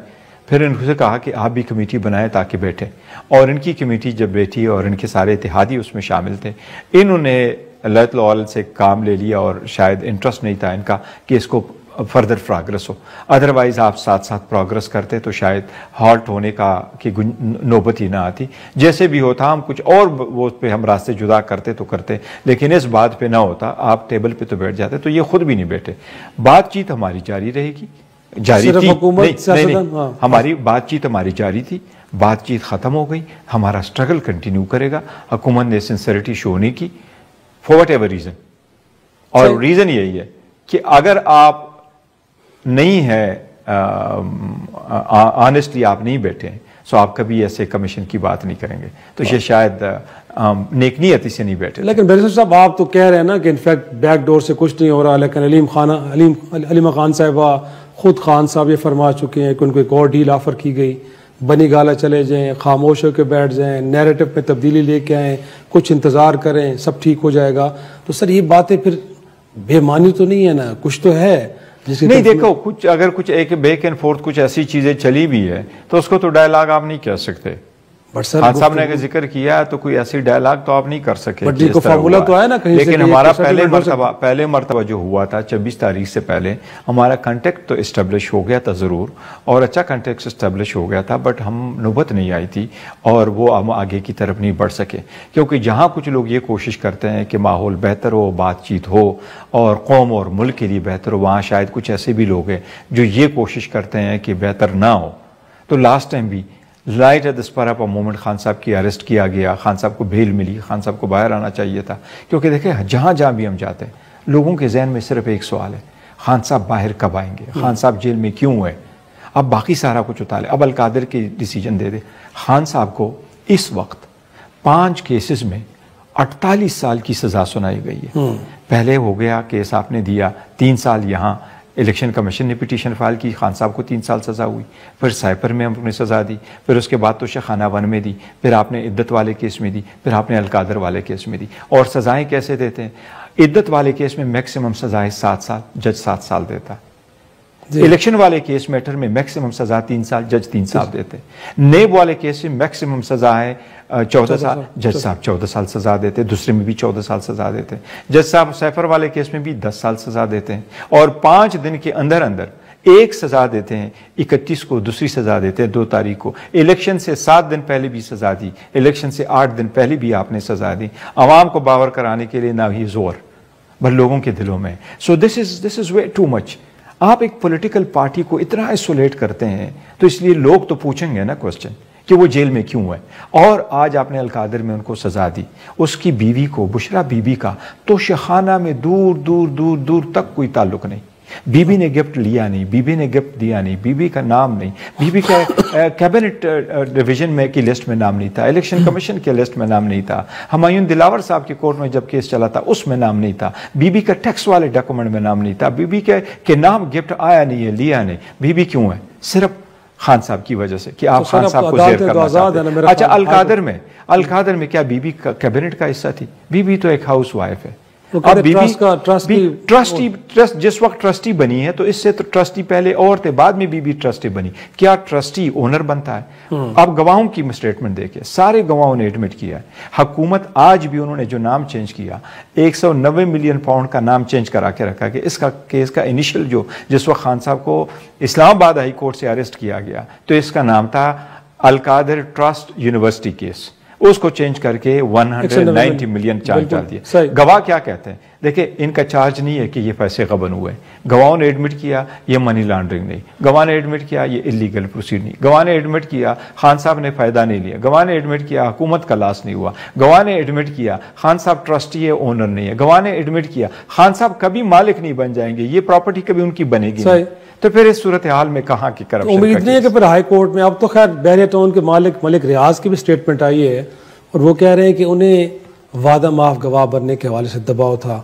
پھر ان سے کہا کہ آپ بھی کمیٹی بنائیں تاکہ بیٹھیں. اور ان کی کمیٹی جب بیٹھی اور ان کے سارے اتحادی اس میں شامل تھے, انہوں نے اللہ تعالی سے کام لے لیا اور شاید انٹرسٹ نہیں تھا ان کا کہ اس کو فردر پروگرس ہو. ادروائز آپ ساتھ ساتھ پروگرس کرتے تو شاید ہالٹ ہونے کا کی نوبت ہی نہ آتی. جیسے بھی ہوتا ہم کچھ اور وہ پہ ہم راستے جدا کرتے تو کرتے, لیکن اس بات پہ نہ ہوتا, آپ ٹیبل پہ تو بیٹھ جاتے. تو یہ خود بھی نہیں بیٹھے. بات چیت ہماری جاری رہے گی, جاری تھی, ہماری بات چیت ہماری جاری تھی, بات چیت ختم ہو گئی, ہمارا سٹرگل کنٹینیو کرے گا. حکومت نے سنسیریٹی شو نہیں کی فار وٹ ایور ریزن, اور ریزن یہی ہے کہ اگر آپ نہیں ہے آنیسٹلی آپ نہیں بیٹھے ہیں سو آپ کبھی ایسے کمیشن کی بات نہیں کریں گے. تو یہ شاید نیک نیتی سے نہیں بیٹھے. لیکن بیرسٹر صاحب آپ تو کہہ رہے ہیں نا کہ انفیکٹ بیک ڈور سے کچھ نہیں ہو رہا, لیکن علیمہ خان صاحبہ خود خان صاحب یہ فرما چکے ہیں کہ ان کو ایک اور ڈیل آفر کی گئی, بنی گالا چلے جائیں, خاموش ہو کے بیٹھ جائیں, نیریٹو میں تبدیلی لے کے آئیں, کچھ انتظار کریں, سب ٹھیک ہو جائے گا. تو سر یہ باتیں پھر بے معنی تو نہیں ہے نا, کچھ تو ہے. نہیں دیکھو, کچھ اگر کچھ ایک بیک اینڈ فورتھ کچھ ایسی چیزیں چلی بھی ہے تو اس کو تو ڈائلاگ آپ نہیں کہہ سکتے. خان صاحب نے اگر ذکر کیا ہے تو کوئی ایسی ڈائلاگ تو آپ نہیں کر سکے. لیکن ہمارا پہلے مرتبہ جو ہوا تھا 26 تاریخ سے پہلے ہمارا کنٹیکٹ تو اسٹیبلش ہو گیا تھا ضرور, اور اچھا کنٹیکٹ اسٹیبلش ہو گیا تھا, بٹ ہم نوبت نہیں آئی تھی اور وہ ہم آگے کی طرف نہیں بڑھ سکے. کیونکہ جہاں کچھ لوگ یہ کوشش کرتے ہیں کہ ماحول بہتر ہو, بات چیت ہو اور قوم اور ملک کے لیے بہتر ہو, وہاں شاید کچھ ایسے بھی لوگ ہیں جو یہ کوشش کرتے ہیں کہ بہتر نہ ہو. تو لاسٹ ٹائم بھی light at the spur of a moment Khan صاحب کی اریسٹ کیا گیا, خان صاحب کو بیل ملی, خان صاحب کو باہر آنا چاہیے تھا. کیونکہ دیکھیں جہاں جہاں بھی ہم جاتے ہیں لوگوں کے ذہن میں صرف ایک سوال ہے, خان صاحب باہر کب آئیں گے, خان صاحب جیل میں کیوں ہے. اب باقی سارا کچھ اتارے, اب القادر کی ڈیسیجن دے دے. خان صاحب کو اس وقت 5 کیسز میں 48 سال کی سزا سنائی گئی ہے. پہلے ہو گیا کیس آپ نے دیا 3 سال, یہاں الیکشن کمیشن نے پٹیشن فائل کی, خان صاحب کو 3 سال سزا ہوئی. پھر سائپر میں ہم نے سزا دی, پھر اس کے بعد تو شیخانہ 1 میں دی, پھر آپ نے عدت والے کیس میں دی, پھر آپ نے القادر والے کیس میں دی. اور سزائیں کیسے دیتے ہیں؟ عدت والے کیس میں میکسیمم سزا ہے 7 سال, جج 7 سال دیتا. الیکشن والے کیس میٹر میں میکسیمم سزا 3 سال, جج 3 سال دیتے. نیب والے کیس میں میکسیمم سزا ہے 14 سال, جج صاحب 14 سال سزا دیتے. دوسرے میں بھی 14 سال سزا دیتے. جج صاحب سیفر والے کیس میں بھی 10 سال سزا دیتے ہیں, اور 5 دن کے اندر اندر ایک سزا دیتے ہیں. 31 کو دوسری سزا دیتے ہیں, 2 تاریخ کو. الیکشن سے 7 دن پہلے بھی سزا دی, الیکشن سے 8 دن پہلے بھی آپ نے سزا دی. عوام کو باور کرانے کے لیے نہ ہی زور بل لوگوں کے دلوں میں. سو دس از وے ٹو مچ. آپ ایک پولیٹیکل پارٹی کو اتنا آئسولیٹ کرتے ہیں تو اس لیے لوگ تو پوچھیں گے نا کوسچن کہ وہ جیل میں کیوں ہے. اور آج آپ نے القادر میں ان کو سزا دی, اس کی بیوی کو, بشرا بی بی کا تو شیخانہ میں دور دور دور دور تک کوئی تعلق نہیں. بی بی نے گفٹ لیا نہیں, بی بی نے گفٹ دیا نہیں, بی بی کا نام نہیں, بی بی کا کیبنٹ ڈویژن میں کی لسٹ میں نام نہیں تھا, الیکشن کمیشن کی لسٹ میں نام نہیں تھا, ہمایوں دلاور صاحب کی کورٹ میں جب کیس چلا تھا اس میں نام نہیں تھا, بی بی کا ٹیکس والے ڈاکومنٹ میں نام نہیں تھا, بی بی کے نام گفٹ آیا نہیں ہے, لیا نہیں. بی بی کیوں ہے؟ صرف خان صاحب کی وجہ سے کہ آپ خان صاحب کو زیر کرنا چاہتے ہیں. اچھا القادر میں کیا بی بی کیبنٹ کا حصہ تھی؟ بی بی تو ایک ہاؤس وائف ہے. ٹرسٹ جس وقت ٹرسٹی بنی ہے تو اس سے تو ٹرسٹی پہلے اور تھے، بعد میں بی بی ٹرسٹی بنی. کیا ٹرسٹی اونر بنتا ہے؟ اب گواہوں کی اسٹیٹمنٹ دیکھیں، سارے گواہوں نے ایڈمٹ کیا ہے. حکومت آج بھی انہوں نے جو نام چینج کیا، 190 ملین پاؤنڈ کا نام چینج کرا کے رکھا کہ اس کا کیس کا انیشل جس وقت خان صاحب کو اسلام آباد ہائی کورٹ سے اریسٹ کیا گیا تو اس کا نام تھا القادر ٹرسٹ یونیورسٹی کیس، اس کو چینج کر کے 190 ملین چارج ڈال دیا. گواہ کیا کہتے ہیں؟ دیکھیں ان کا چارج نہیں ہے کہ یہ پیسے غبن ہوئے، گواہوں نے ایڈمٹ کیا یہ منی لانڈرنگ نہیں، گواہ نے ایڈمٹ کیا یہ اللیگل پروسیڈ نہیں، گواہ نے ایڈمٹ کیا خان صاحب نے فائدہ نہیں لیا، گواہ نے ایڈمٹ کیا حکومت کا لاس نہیں ہوا، گواہ نے ایڈمٹ کیا خان صاحب ٹرسٹی ہے اونر نہیں ہے، گواہ نے ایڈمٹ کیا خان صاحب کبھی مالک نہیں بن جائیں گے، یہ پراپرٹی کبھی ان کی بنے گی نہیں. تو پھر اس صورتحال میں کہاں کی کرپشن؟ امید نہیں ہے کہ پھر ہائی کورٹ میں، اب تو خیر بحریہ ٹاؤن کے ملک ریاض کی بھی اسٹیٹمنٹ آئی ہے اور وہ کہہ رہے ہیں کہ انہیں وعدہ معاف گواہ بننے کے حوالے سے دباؤ تھا.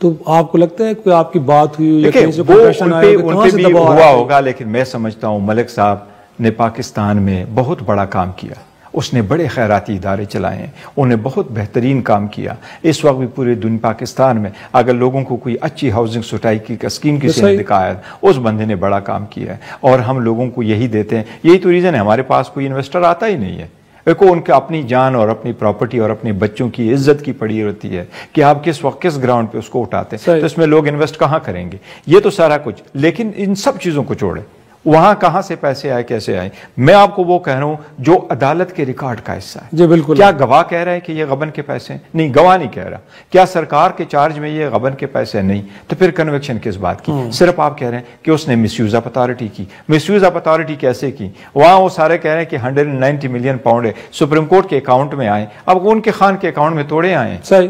تو آپ کو لگتا ہے کہ آپ کی بات ہوئی یا کہیں سے کوٹیشن آیا کہ کہاں سے دباؤ ہوا ہوگا؟ لیکن میں سمجھتا ہوں ملک صاحب نے پاکستان میں بہت بڑا کام کیا، اس نے بڑے خیراتی ادارے چلائے ہیں، انہوں نے بہت بہترین کام کیا. اس وقت بھی پورے پاکستان میں اگر لوگوں کو کوئی اچھی ہاؤسنگ سوسائٹی کا اسکیم کسی نے دکھایا اس بندے نے بڑا کام کیا ہے اور ہم لوگوں کو یہی دیتے ہیں. یہی تو ریزن ہے ہمارے پاس کوئی انویسٹر آتا ہی نہیں ہے. دیکھو ان کے اپنی جان اور اپنی پراپرٹی اور اپنے بچوں کی عزت کی پڑی ہوتی ہے کہ آپ کس وقت کس گراؤنڈ پہ اس کو اٹھاتے ہیں، تو اس میں لوگ انویسٹ کہاں کریں گے؟ یہ تو سارا کچھ. لیکن ان سب چیزوں کو چھوڑے وہاں کہاں سے پیسے آئے کیسے آئے؟ میں آپ کو وہ کہہ رہا ہوں جو عدالت کے ریکارڈ کا حصہ ہے. جی بالکل. کیا گواہ کہہ رہا ہے کہ یہ غبن کے پیسے ہیں؟ نہیں، گواہ نہیں کہہ رہا. کیا سرکار کے چارج میں یہ غبن کے پیسے نہیں؟ تو پھر کنوکشن کس بات کی؟ صرف آپ کہہ رہے ہیں کہ اس نے مس یوز آف اتھارٹی کی. مس یوز آف اتھارٹی کیسے کی؟ وہاں وہ سارے کہہ رہے ہیں کہ 190 ملین پاؤنڈ ہے سپریم کورٹ کے اکاؤنٹ میں آئے، اب ان کے خان کے اکاؤنٹ میں توڑے آئے. صحیح.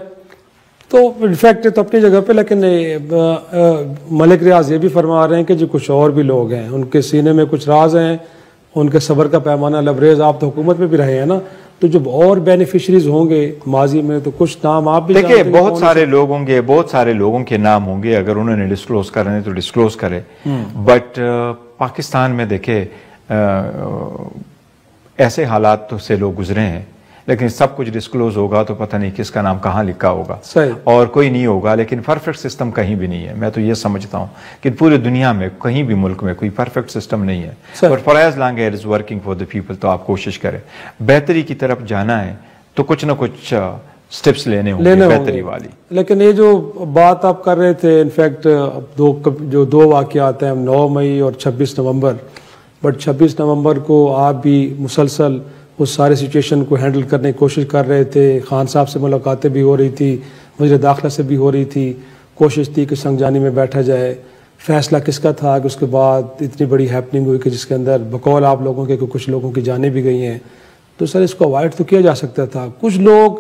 تو انفیکٹ تو اپنی جگہ پہ، لیکن ملک ریاض یہ بھی فرما رہے ہیں کہ جو کچھ اور بھی لوگ ہیں ان کے سینے میں کچھ راز ہیں، ان کے صبر کا پیمانہ لبریز. آپ تو حکومت میں بھی رہے ہیں نا، تو جب اور بینیفیشریز ہوں گے ماضی میں تو کچھ نام آپ بھی دیکھیں، بہت سارے لوگ ہوں گے، بہت سارے لوگوں کے نام ہوں گے. اگر انہوں نے ڈسکلوز کرنے تو ڈسکلوز کرے. بٹ پاکستان میں دیکھیں ایسے حالات سے لوگ گزرے ہیں، لیکن سب کچھ ڈسکلوز ہوگا تو پتہ نہیں کس کا نام کہاں لکھا ہوگا. اور کوئی نہیں ہوگا. لیکن پرفیکٹ سسٹم کہیں بھی نہیں ہے. میں تو یہ سمجھتا ہوں کہ پوری دنیا میں کہیں بھی ملک میں کوئی پرفیکٹ سسٹم نہیں ہے. اور far as long as working for the people تو آپ کوشش کریں. بہتری کی طرف جانا ہے تو کچھ نہ کچھ سٹیپس لینے ہوں گے بہتری والی. لیکن یہ جو بات آپ کر رہے تھے، انفیکٹ جو دو واقعات ہیں 9 مئی اور 26 نومبر، بٹ 26 نومبر کو آپ بھی مسلسل اس سارے سچویشن کو ہینڈل کرنے کی کوشش کر رہے تھے. خان صاحب سے ملاقاتیں بھی ہو رہی تھی، وزیر داخلہ سے بھی ہو رہی تھی، کوشش تھی کہ سنگجانی میں بیٹھا جائے. فیصلہ کس کا تھا کہ اس کے بعد اتنی بڑی ہیپننگ ہوئی کہ جس کے اندر بقول آپ لوگوں کے کچھ لوگوں کی جانیں بھی گئی ہیں. تو سر اس کو اوائڈ تو کیا جا سکتا تھا. کچھ لوگ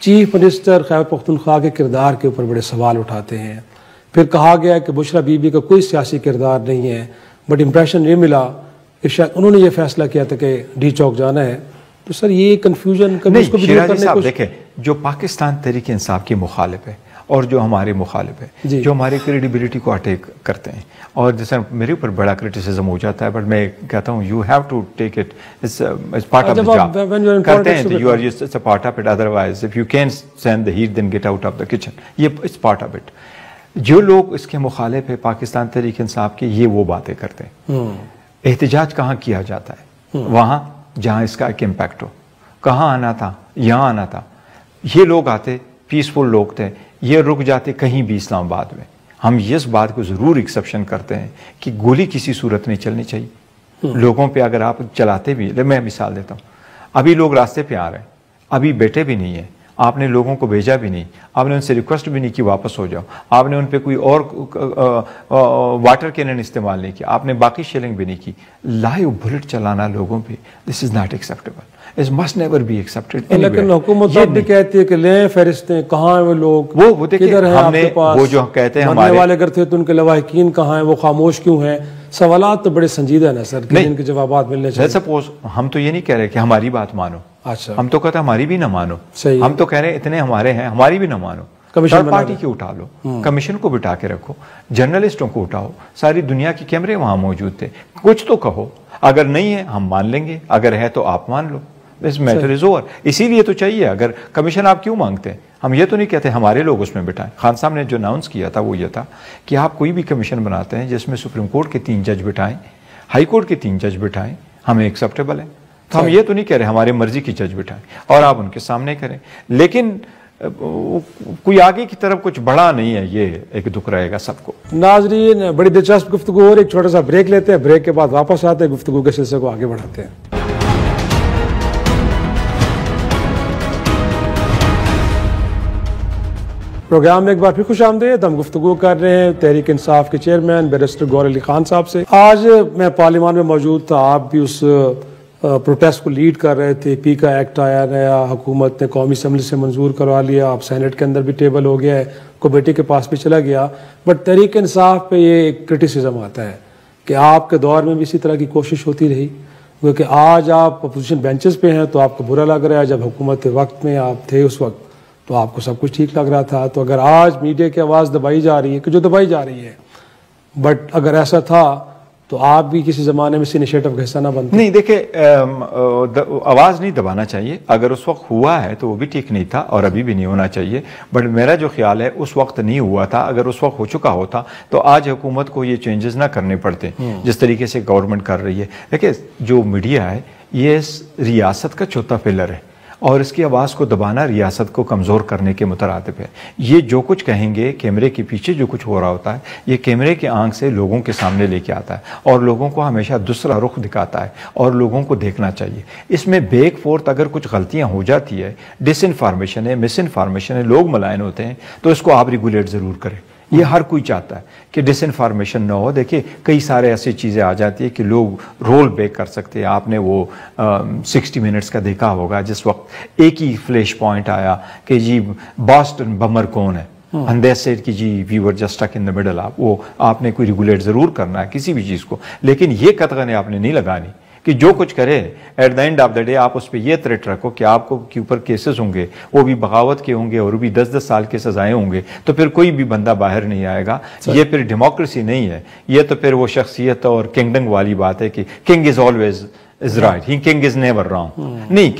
چیف منسٹر خیبر پختونخوا کے کردار کے اوپر بڑے سوال اٹھاتے ہیں. پھر کہا گیا کہ بشرا بی بی کا کوئی سیاسی کردار نہیں ہے، بٹ امپریشن یہ ملا کہ شاید انہوں نے یہ فیصلہ کیا تھا کہ ڈی چوک جانا ہے. تو سر یہ کنفیوژن کبھی اس کو بھی دور کرنے کو دیکھیں، جو پاکستان تحریک انصاف کے مخالف ہے اور جو ہمارے مخالف ہے، جو ہماری کریڈیبلٹی کو اٹیک کرتے ہیں، اور جیسے میرے اوپر بڑا کرٹیسزم ہو جاتا ہے، بٹ میں کہتا ہوں you have to take it as part of the job. کرتے ہیں تو you are just a part of it. Otherwise if you can't stand the heat then get out of the kitchen. یہ it's part of it. جو لوگ اس کے مخالف ہے پاکستان تحریک انصاف کے، یہ وہ باتیں کرتے ہیں. احتجاج کہاں کیا جاتا ہے؟ وہاں جہاں اس کا ایک امپیکٹ ہو. کہاں آنا تھا؟ یہاں آنا تھا. یہ لوگ آتے، پیسفل لوگ تھے، یہ رک جاتے کہیں بھی اسلام آباد میں. ہم اس بات کو ضرور ایکسیپشن کرتے ہیں کہ گولی کسی صورت نہیں چلنی چاہیے. لوگوں پہ اگر آپ چلاتے بھی، میں مثال دیتا ہوں، ابھی لوگ راستے پہ آ رہے ہیں، ابھی بیٹے بھی نہیں ہیں، آپ نے لوگوں کو بھیجا بھی نہیں، آپ نے ان سے ریکویسٹ بھی نہیں کی واپس ہو جاؤ، آپ نے ان پہ کوئی اور واٹر کینن استعمال نہیں کیا، آپ نے باقی شیلنگ بھی نہیں کی. لائیو بلٹ چلانا لوگوں پہ، this is not acceptable. It must never be accepted. لیکن حکومت اب بھی کہتی ہے کہ لیں فہرستیں، کہاں ہیں وہ لوگ، وہ کدھر ہیں آپ کے پاس؟ وہ جو کہتے ہیں مرنے والے اگر تھے تو ان کے لواحقین کہاں ہیں، وہ خاموش کیوں ہیں؟ سوالات تو بڑے سنجیدہ ہیں سر، کہ ان کے جوابات ملنے چاہیے. سپوز ہم تو یہ نہیں کہہ رہے کہ ہماری بات مانو. اچھا، ہم تو کہتے ہیں ہماری بھی نہ مانو. ہم تو کہہ رہے ہیں اتنے ہمارے ہیں، ہماری بھی نہ مانو. تھرڈ پارٹی کی اٹھا لو، کمیشن کو بٹھا کے رکھو، جرنلسٹوں کو اٹھاؤ، ساری دنیا کے کیمرے وہاں موجود تھے. کچھ تو کہو. اگر نہیں ہے ہم مان لیں گے، اگر ہے تو آپ مان لو. This matter is over. اسی لیے تو چاہیے. اگر کمیشن آپ کیوں مانگتے ہیں؟ ہم یہ تو نہیں کہتے ہمارے لوگ اس میں بٹھائیں. خان صاحب نے جو اناؤنس کیا تھا وہ یہ تھا کہ آپ کوئی بھی کمیشن بناتے ہیں جس میں سپریم کورٹ کے 3 جج بٹھائیں, ہائی کورٹ کے 3 جج بٹھائیں, ہمیں ایکسیپٹیبل ہے. تو ہم یہ تو نہیں کہہ رہے ہمارے مرضی کی جج بٹھائیں اور آپ ان کے سامنے کریں, لیکن کوئی آگے کی طرف کچھ بڑا نہیں ہے. یہ ایک دکھ رہے گا سب کو. ناظرین, بڑی دلچسپ گفتگو اور ایک چھوٹا سا بریک لیتے ہیں. بریک کے بعد واپس آتے ہیں, گفتگو کے سلسلے کو آگے بڑھاتے ہیں. پروگرام میں ایک بار پھر خوش آمدید. ہم گفتگو کر رہے ہیں تحریک انصاف کے چیئرمین بیرسٹر گور علی خان صاحب سے. آج میں پارلیمان میں موجود تھا, آپ بھی اس پروٹیسٹ کو لیڈ کر رہے تھے. پی کا ایکٹ آیا نیا, حکومت نے قومی اسمبلی سے منظور کروا لیا, اب سینٹ کے اندر بھی ٹیبل ہو گیا ہے, کمیٹی کے پاس بھی چلا گیا. بٹ تحریک انصاف پہ یہ ایک کرٹیسزم آتا ہے کہ آپ کے دور میں بھی اسی طرح کی کوشش ہوتی رہی, کیونکہ آج آپ اپوزیشن بینچز پہ ہیں تو آپ کو برا لگ رہا ہے. جب حکومت وقت میں آپ تھے اس وقت تو آپ کو سب کچھ ٹھیک لگ رہا تھا. تو اگر آج میڈیا کی آواز دبائی جا رہی ہے کہ جو دبائی جا رہی ہے, بٹ اگر ایسا تھا تو آپ بھی کسی زمانے میں اس انیشیٹو کا حصہ نہ بنتے. نہیں, دیکھیں آواز نہیں دبانا چاہیے. اگر اس وقت ہوا ہے تو وہ بھی ٹھیک نہیں تھا اور ابھی بھی نہیں ہونا چاہیے. بٹ میرا جو خیال ہے اس وقت نہیں ہوا تھا. اگر اس وقت ہو چکا ہوتا تو آج حکومت کو یہ چینجز نہ کرنے پڑتے جس طریقے سے گورنمنٹ کر رہی ہے. دیکھیں, جو میڈیا ہے یہ ریاست کا چوتھا پلر ہے اور اس کی آواز کو دبانا ریاست کو کمزور کرنے کے مترادف ہے. یہ جو کچھ کہیں گے کیمرے کے پیچھے جو کچھ ہو رہا ہوتا ہے یہ کیمرے کے آنکھ سے لوگوں کے سامنے لے کے آتا ہے اور لوگوں کو ہمیشہ دوسرا رخ دکھاتا ہے اور لوگوں کو دیکھنا چاہیے. اس میں بیک فورتھ اگر کچھ غلطیاں ہو جاتی ہے, ڈس انفارمیشن ہے, مس انفارمیشن ہے, لوگ ملائن ہوتے ہیں, تو اس کو آپ ریگولیٹ ضرور کریں. یہ ہر کوئی چاہتا ہے کہ ڈس انفارمیشن نہ ہو. دیکھیں, کئی سارے ایسی چیزیں آ جاتی ہیں کہ لوگ رول بیک کر سکتے ہیں. آپ نے وہ 60 منٹس کا دیکھا ہوگا جس وقت ایک ہی فلیش پوائنٹ آیا کہ جی باسٹن بمر کون ہے, and they said کہ جی we were just stuck in the middle. وہ آپ نے کوئی ریگولیٹ ضرور کرنا ہے کسی بھی چیز کو, لیکن یہ قطغن آپ نے نہیں لگانی کہ جو کچھ کرے at the end of the day آپ اس پہ یہ تھریٹ رکھو کہ آپ کو کے اوپر کیسز ہوں گے, وہ بھی بغاوت کے ہوں گے اور بھی 10-10 سال کے سزائیں ہوں گے, تو پھر کوئی بھی بندہ باہر نہیں آئے گا. یہ پھر ڈیموکریسی نہیں ہے, یہ تو پھر وہ شخصیت اور کنگڈم والی بات ہے کہ king is always is right, he king is never wrong. نہیں,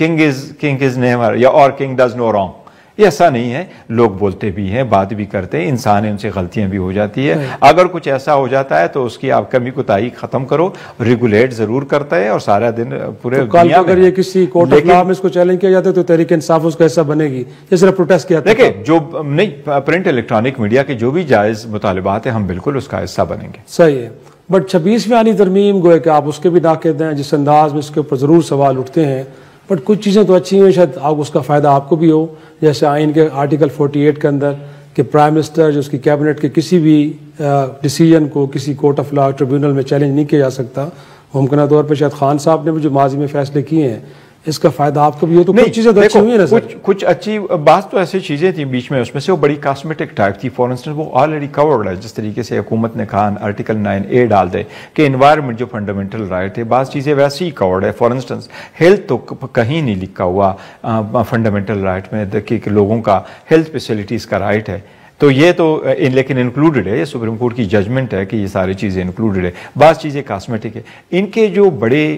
کنگ از نیور یا اور کنگ ڈز نو رانگ. یہ ایسا نہیں ہے. لوگ بولتے بھی ہیں, بات بھی کرتے ہیں, انسان ہے, ان سے غلطیاں بھی ہو جاتی ہے. اگر کچھ ایسا ہو جاتا ہے تو اس کی آپ کمی کوتاہی ختم کرو, ریگولیٹ ضرور کرتا ہے اور سارا دن پورے دنیا میں. اگر یہ کسی کورٹ آف لاء میں اس کو چیلنج کیا جاتا ہے تو تحریک انصاف اس کا حصہ بنے گی, جس طرح پروٹیسٹ کیا تھا. دیکھیں, جو نہیں پرنٹ الیکٹرانک میڈیا کے جو بھی جائز مطالبات ہیں ہم بالکل اس کا حصہ بنیں گے. صحیح ہے. بٹ 26ویں آئینی ترمیم گویا کہ آپ اس کے بھی ناقد ہیں, جس انداز میں اس کے اوپر ضرور سوال اٹھتے ہیں, بٹ کچھ چیزیں تو اچھی ہیں, شاید آپ اس کا فائدہ آپ کو بھی ہو. جیسے آئین کے آرٹیکل 48 کے اندر کہ پرائم منسٹر جو اس کی کیبنٹ کے کسی بھی ڈیسیجن کو کسی کورٹ آف لاء ٹریبیونل میں چیلنج نہیں کیا جا سکتا. ممکنہ طور پہ شاید خان صاحب نے بھی جو ماضی میں فیصلے کیے ہیں اس کا فائدہ آپ کو بھی ہو. تو کچھ چیزیں تو اچھی ہوئی ہیں نا سر. کچھ اچھی بات تو ایسی چیزیں تھیں بیچ میں, اس میں سے وہ بڑی کاسمیٹک ٹائپ تھی. فار انسٹنس وہ آلریڈی کورڈ ہے. جس طریقے سے حکومت نے کہا آرٹیکل 9A ڈال دے کہ انوائرمنٹ جو فنڈامنٹل رائٹ ہے, بعض چیزیں ویسے ہی کورڈ ہے. فار انسٹنس ہیلتھ تو کہیں نہیں لکھا ہوا فنڈامنٹل رائٹ میں کہ لوگوں کا ہیلتھ فیسلٹیز کا رائٹ ہے. تو یہ تو لیکن انکلوڈڈ ہے, یہ سپریم کورٹ کی ججمنٹ ہے کہ یہ ساری چیزیں انکلوڈڈ ہے. بعض چیزیں کاسمیٹک ہے. ان کے جو بڑے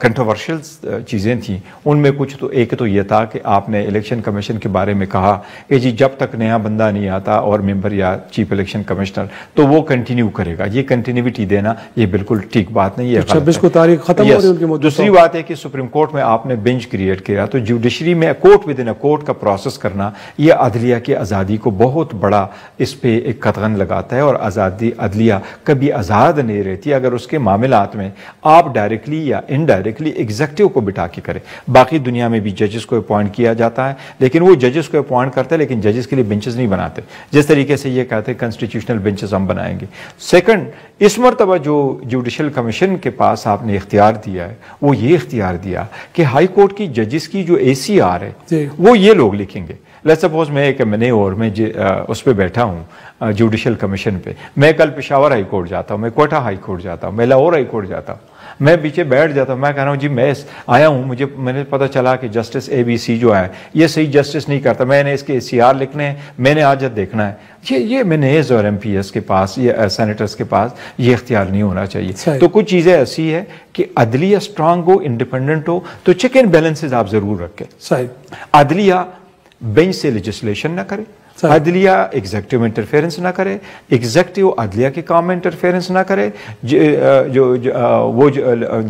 کنٹروورشل چیزیں تھیں ان میں کچھ تو ایک تو یہ تھا کہ آپ نے الیکشن کمیشن کے بارے میں کہا کہ جی جب تک نیا بندہ نہیں آتا اور ممبر یا چیف الیکشن کمیشنر تو وہ کنٹینیو کرے گا. یہ کنٹینیوٹی دینا یہ بالکل ٹھیک بات نہیں ہے. 26 کو تاریخ ختم ہو رہی ہے ان کی. دوسری بات ہے کہ سپریم کورٹ میں آپ نے بینچ کریٹ کیا, تو جوڈیشری میں کورٹ ود ان کورٹ کا پروسیس کرنا یہ عدلیہ کی آزادی کو بہت بڑا اس پہ ایک قدغن لگاتا ہے. اور آزادی عدلیہ کبھی آزاد نہیں رہتی اگر اس کے معاملات میں آپ ڈائریکٹلی یا انڈائریکٹلی ایگزیکٹو کو بٹھا کے کرے. باقی دنیا میں بھی ججز کو اپوائنٹ کیا جاتا ہے, لیکن وہ ججز کو اپوائنٹ کرتے ہیں لیکن ججز کے لیے بینچز نہیں بناتے. جس طریقے سے یہ کہتے ہیں کنسٹیٹیوشنل بینچز ہم بنائیں گے. سیکنڈ, اس مرتبہ جو جوڈیشل کمیشن کے پاس آپ نے اختیار دیا ہے وہ یہ اختیار دیا کہ ہائی کورٹ کی ججز کی جو ACR ہے وہ یہ لوگ لکھیں گے. لیٹس سپوز میں ایک میں اس پہ بیٹھا ہوں جوڈیشل کمیشن پہ, میں کل پشاور ہائی کورٹ جاتا ہوں, میں کوئٹہ ہائی کورٹ جاتا ہوں, میں لاہور ہائی کورٹ جاتا ہوں. میں پیچھے بیٹھ جاتا ہوں, میں کہہ رہا ہوں جی میں آیا ہوں, میں نے پتہ چلا کہ جسٹس ABC جو ہے یہ صحیح جسٹس نہیں کرتا, میں نے اس کے CR لکھنے ہیں, میں نے آج دیکھنا ہے. یہ MNAs اور MPs کے پاس, یہ سینیٹرز کے پاس یہ اختیار نہیں ہونا چاہیے. تو کچھ چیزیں ایسی ہے کہ عدلیہ اسٹرانگ ہو, انڈیپینڈنٹ ہو, تو چیک اینڈ بیلنسز آپ ضرور رکھیں. عدلیہ بینچ سے لیجسلیشن نہ کرے, عدلیہ ایگزیکٹو انٹرفیئرنس نہ کرے, ایگزیکٹو عدلیہ کے کام میں انٹرفیئرنس نہ کرے, وہ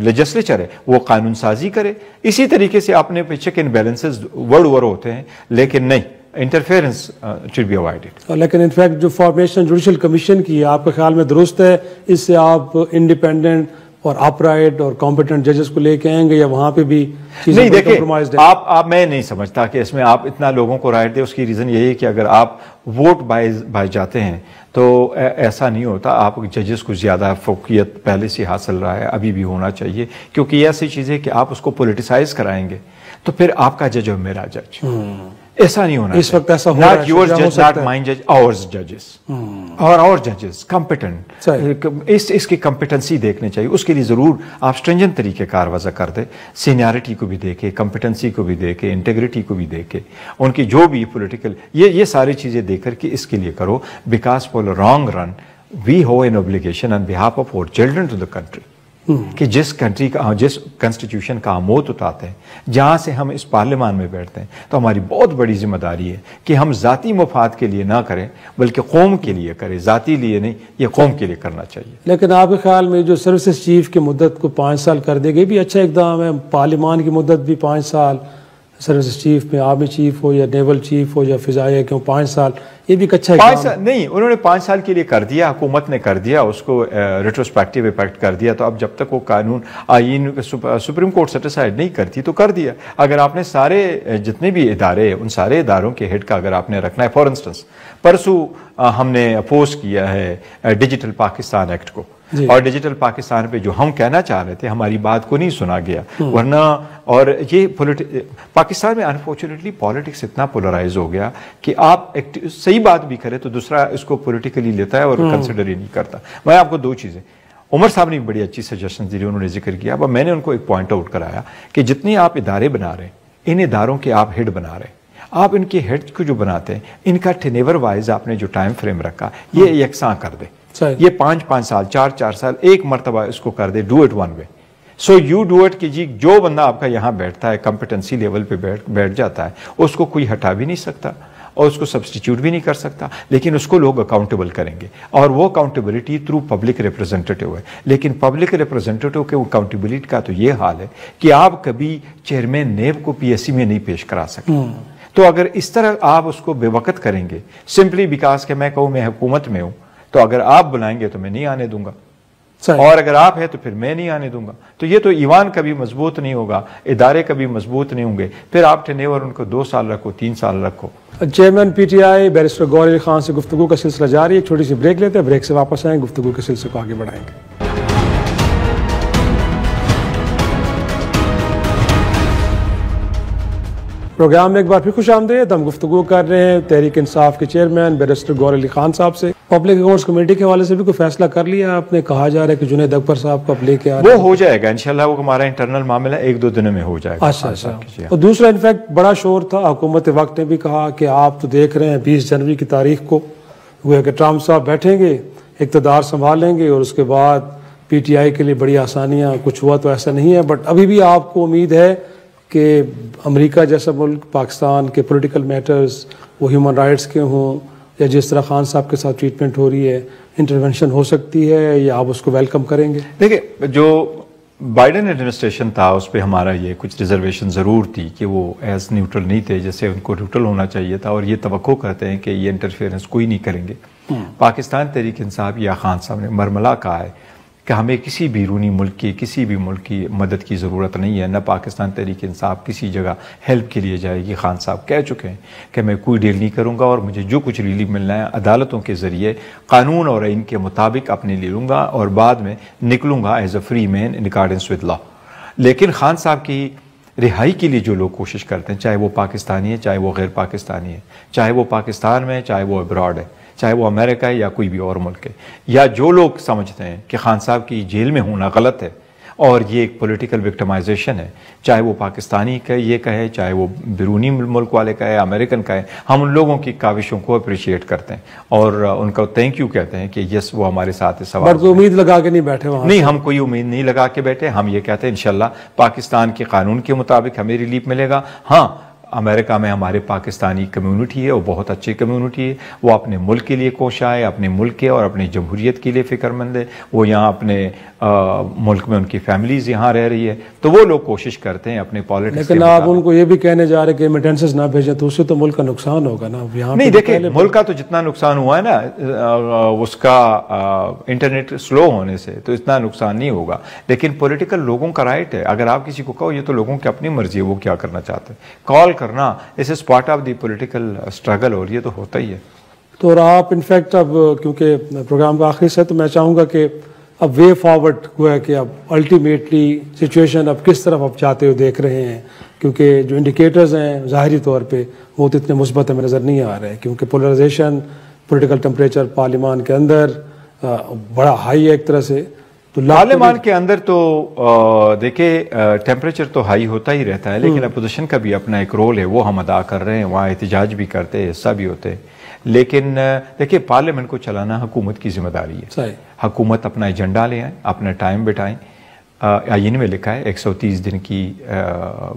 لیجسلیچر ہے وہ قانون سازی کرے. اسی طریقے سے اپنے پہ چیک اینڈ بیلنسز ور ہوتے ہیں, لیکن نہیں, انٹرفیئرنس should be avoided. لیکن انفیکٹ جو فارمیشن جوڈیشل کمیشن کی ہے آپ کے خیال میں درست ہے؟ اس سے آپ انڈیپینڈنٹ اور اپرائٹ اور کمپیٹنٹ ججز کو لے کے آئیں گے, یا وہاں پہ بھی نہیں؟ دیکھیں آپ میں نہیں سمجھتا کہ اس میں آپ اتنا لوگوں کو رائٹ دیں. اس کی ریزن یہی ہے کہ اگر آپ ووٹ بائی جاتے ہیں تو ایسا نہیں ہوتا. آپ ججز کو زیادہ فوقیت پہلے سے حاصل رہا ہے, ابھی بھی ہونا چاہیے, کیونکہ یہ ایسی چیز ہے کہ آپ اس کو پولیٹیسائز کرائیں گے تو پھر آپ کا جج اور میرا جج, ایسا نہیں ہونا. اس وقت ایسا ہو رہا ہے, not yours judge, not mine judge, ours judges, our judges competent. اس کی کمپیٹنسی دیکھنی چاہیے. اس کے لیے ضرور آپ اسٹرنجنٹ طریقے کار وضع کر دیں, سینیارٹی کو بھی دیکھیں, کمپیٹنسی کو بھی دیکھیں, انٹیگریٹی کو بھی دیکھیں, ان کی جو بھی پولیٹیکل یہ ساری چیزیں دیکھ کر کے اس کے لیے کرو. Because for long run we who an obligation on behalf of our children to the country, کہ جس کنٹری کا, جس کنسٹیٹیوشن کا ہم ووٹ اٹھاتے ہیں, جہاں سے ہم اس پارلیمان میں بیٹھتے ہیں, تو ہماری بہت بڑی ذمہ داری ہے کہ ہم ذاتی مفاد کے لیے نہ کریں بلکہ قوم کے لیے کریں. ذاتی لیے نہیں, یہ قوم کے لیے کرنا چاہیے. لیکن آپ کے خیال میں جو سروسز چیف کی مدت کو 5 سال کر دے گی بھی اچھا اقدام ہے؟ پارلیمان کی مدت بھی 5 سال, سروسز چیف میں آرمی چیف ہو یا نیول چیف ہو یا فضائیہ کیوں 5 سال, یہ بھی اچھا ہے. 5 سال نہیں, انہوں نے 5 سال کے لیے کر دیا, حکومت نے کر دیا, اس کو ریٹروسپیکٹیو افیکٹ کر دیا. تو اب جب تک وہ قانون آئین سپریم کورٹ سیٹیسفائیڈ نہیں کرتی تو کر دیا. اگر آپ نے سارے جتنے بھی ادارے, ان سارے اداروں کے ہیڈ کا اگر آپ نے رکھنا ہے, فار انسٹنس پرسوں ہم نے اپوز کیا ہے ڈیجیٹل پاکستان ایکٹ کو, اور ڈیجیٹل پاکستان پہ جو ہم کہنا چاہ رہے تھے ہماری بات کو نہیں سنا گیا, ورنہ اور یہ پاکستان میں انفارچونیٹلی پالیٹکس اتنا پولرائز ہو گیا کہ آپ صحیح بات بھی کرے تو دوسرا اس کو پولیٹیکلی لیتا ہے اور کنسیڈر ہی نہیں کرتا. میں آپ کو 2 چیزیں, عمر صاحب نے بڑی اچھی سجیشن دی, انہوں نے ذکر کیا, اب میں نے ان کو ایک پوائنٹ آؤٹ کرایا کہ جتنے آپ ادارے بنا رہے ہیں, ان اداروں کے آپ ہیڈ بنا رہے ہیں, آپ ان کے ہیڈ کو جو بناتے ہیں ان کا ٹینیور وائز آپ نے جو ٹائم فریم رکھا یہ یکساں کر دیں. یہ 5 سال 4 سال ایک مرتبہ اس کو کر دے, do it one way. So you do it کہ جی جو بندہ آپ کا یہاں بیٹھتا ہے کمپیٹنسی لیول پہ بیٹھ جاتا ہے, اس کو کوئی ہٹا بھی نہیں سکتا اور اس کو سبسٹیچیوٹ بھی نہیں کر سکتا, لیکن اس کو لوگ اکاؤنٹیبل کریں گے, اور وہ اکاؤنٹیبلٹی تھرو پبلک ریپرزینٹیٹیو ہے. لیکن پبلک ریپرزینٹیٹیو کے اکاؤنٹیبلٹی کا تو یہ حال ہے کہ آپ کبھی چیئرمین نیب کو PSC میں نہیں پیش کرا سکتے. تو اگر اس طرح آپ اس کو بے وقت کریں گے سمپلی بیکاز کہ میں کہوں میں حکومت میں ہوں, تو اگر آپ بلائیں گے تو میں نہیں آنے دوں گا, اور اگر آپ ہیں تو پھر میں نہیں آنے دوں گا. تو یہ تو ایوان کبھی مضبوط نہیں ہوگا, ادارے کبھی مضبوط نہیں ہوں گے. پھر آپ ٹینیور ان کو 2 سال رکھو, 3 سال رکھو. چیئرمین PTI بیرسٹر گور علی خان سے گفتگو کا سلسلہ جاری ہے. ایک چھوٹی سی بریک لیتے ہیں, بریک سے واپس آئیں, گفتگو کے سلسلے کو آگے بڑھائیں گے. پروگرام میں ایک بار پھر خوش آمدید. ہم گفتگو کر رہے ہیں تحریک انصاف کے چیئرمین بیرسٹر گور علی خان صاحب سے. پبلک اکاؤنٹس کمیٹی کے حوالے سے بھی کوئی فیصلہ کر لیا آپ نے؟ کہا جا رہا ہے کہ جنید اکبر صاحب کو اب لے کے آ رہے ہیں. وہ ہو جائے گا انشاءاللہ, وہ ہمارا انٹرنل معاملہ 1-2 دنوں میں ہو جائے گا. اچھا. اور دوسرا انفیکٹ بڑا شور تھا, حکومت وقت نے بھی کہا کہ آپ تو دیکھ رہے ہیں 20 جنوری کی تاریخ کو وہ کہ ٹرمپ صاحب بیٹھیں گے, اقتدار سنبھالیں گے, اور اس کے بعد PTI کے لیے بڑی آسانیاں. کچھ ہوا تو ایسا نہیں ہے, بٹ ابھی بھی آپ کو امید ہے کہ امریکہ جیسا ملک, پاکستان کے پولیٹیکل میٹرز وہ ہیومن رائٹس کے ہوں, یا جس طرح خان صاحب کے ساتھ ٹریٹمنٹ ہو رہی ہے انٹرونشن ہو سکتی ہے, یا آپ اس کو ویلکم کریں گے؟ دیکھیں, جو بائیڈن ایڈمنسٹریشن تھا اس پہ ہمارا یہ کچھ ریزرویشن ضرور تھی کہ وہ ایز نیوٹرل نہیں تھے جیسے ان کو نیوٹرل ہونا چاہیے تھا, اور یہ توقع کرتے ہیں کہ یہ انٹرفیئرنس کوئی نہیں کریں گے. پاکستان تحریک انصاف یا خان صاحب نے مرملا کہا ہے کہ ہمیں کسی بیرونی ملک کی, کسی بھی ملک کی مدد کی ضرورت نہیں ہے, نہ پاکستان تحریک انصاف کسی جگہ ہیلپ کے لیے جائے گی. خان صاحب کہہ چکے ہیں کہ میں کوئی ڈیل نہیں کروں گا, اور مجھے جو کچھ ریلیف ملنا ہے عدالتوں کے ذریعے قانون اور آئین کے مطابق اپنے لے لوں گا, اور بعد میں نکلوں گا as a free man in accordance with law. لیکن خان صاحب کی رہائی کے لیے جو لوگ کوشش کرتے ہیں, چاہے وہ پاکستانی ہے چاہے وہ غیر پاکستانی ہے, چاہے وہ پاکستان میں چاہے وہ ابراڈ ہے, چاہے وہ امریکہ ہے یا کوئی بھی اور ملک ہے, یا جو لوگ سمجھتے ہیں کہ خان صاحب کی جیل میں ہونا غلط ہے اور یہ ایک پولیٹیکل وکٹمائزیشن ہے، چاہے وہ پاکستانی یہ کہے، چاہے وہ بیرونی ملک والے کہے، امریکن کہے، ہم ان لوگوں کی کاوشوں کو اپریشیٹ کرتے ہیں اور ان کو تھینک یو کہتے ہیں کہ یس وہ ہمارے ساتھ اس سوال کوئی امید لگا کے نہیں بیٹھے وہاں؟ نہیں، ہم کوئی امید نہیں لگا کے بیٹھے، ہم یہ کہتے ہیں انشاءاللہ پاکستان کے قانون کے مطابق ہمیں ریلیف ملے گا۔ ہاں، امریکہ میں ہمارے پاکستانی کمیونٹی ہے، وہ بہت اچھی کمیونٹی ہے، وہ اپنے ملک کے لیے کوشاں ہے، اپنے ملک کے اور اپنی جمہوریت کے لیے فکر مند ہے، وہ یہاں اپنے ملک میں ان کی فیملیز یہاں رہ رہی ہے، تو وہ لوگ کوشش کرتے ہیں اپنے پالیٹکس۔ لیکن آپ ان کو یہ بھی کہنے جا رہے کہ میٹنسز نہ بھیجیں تو اس سے تو ملک کا نقصان ہوگا نا یہاں؟ نہیں دیکھیں، ملک کا تو جتنا نقصان ہوا ہے نا اس کا انٹرنیٹ سلو ہونے سے تو اتنا نقصان نہیں ہوگا، لیکن پولیٹیکل لوگوں کا رائٹ ہے، اگر آپ کسی کو کہو یہ تو لوگوں کی اپنی مرضی ہے وہ کیا کرنا چاہتے ہیں، کال کرنا اس is part of the political struggle, اور یہ تو ہوتا ہی ہے۔ تو اور آپ انفیکٹ اب کیونکہ پروگرام کا آخری سے تو میں چاہوں گا کہ اب وے فارورڈ ہوا ہے کہ اب الٹیمیٹلی سچویشن اب کس طرف اب جاتے ہوئے دیکھ رہے ہیں، کیونکہ جو انڈیکیٹرز ہیں ظاہری طور پہ وہ تو اتنے مثبت ہمیں نظر نہیں آ رہے، کیونکہ پولرائزیشن، پولیٹیکل ٹمپریچر پارلیمان کے اندر بڑا ہائی ہے ایک طرح سے۔ تو پارلیمان کے اندر تو دیکھیں ٹیمپریچر تو ہائی ہوتا ہی رہتا ہے، لیکن اپوزیشن کا بھی اپنا ایک رول ہے، وہ ہم ادا کر رہے ہیں، وہاں احتجاج بھی کرتے ہیں، حصہ بھی ہوتے ہیں، لیکن دیکھیں پارلیمنٹ کو چلانا حکومت کی ذمہ داری ہے۔ صحیح، حکومت اپنا ایجنڈا لے آئیں، اپنا ٹائم بٹائیں، آئین میں لکھا ہے 130 دن کی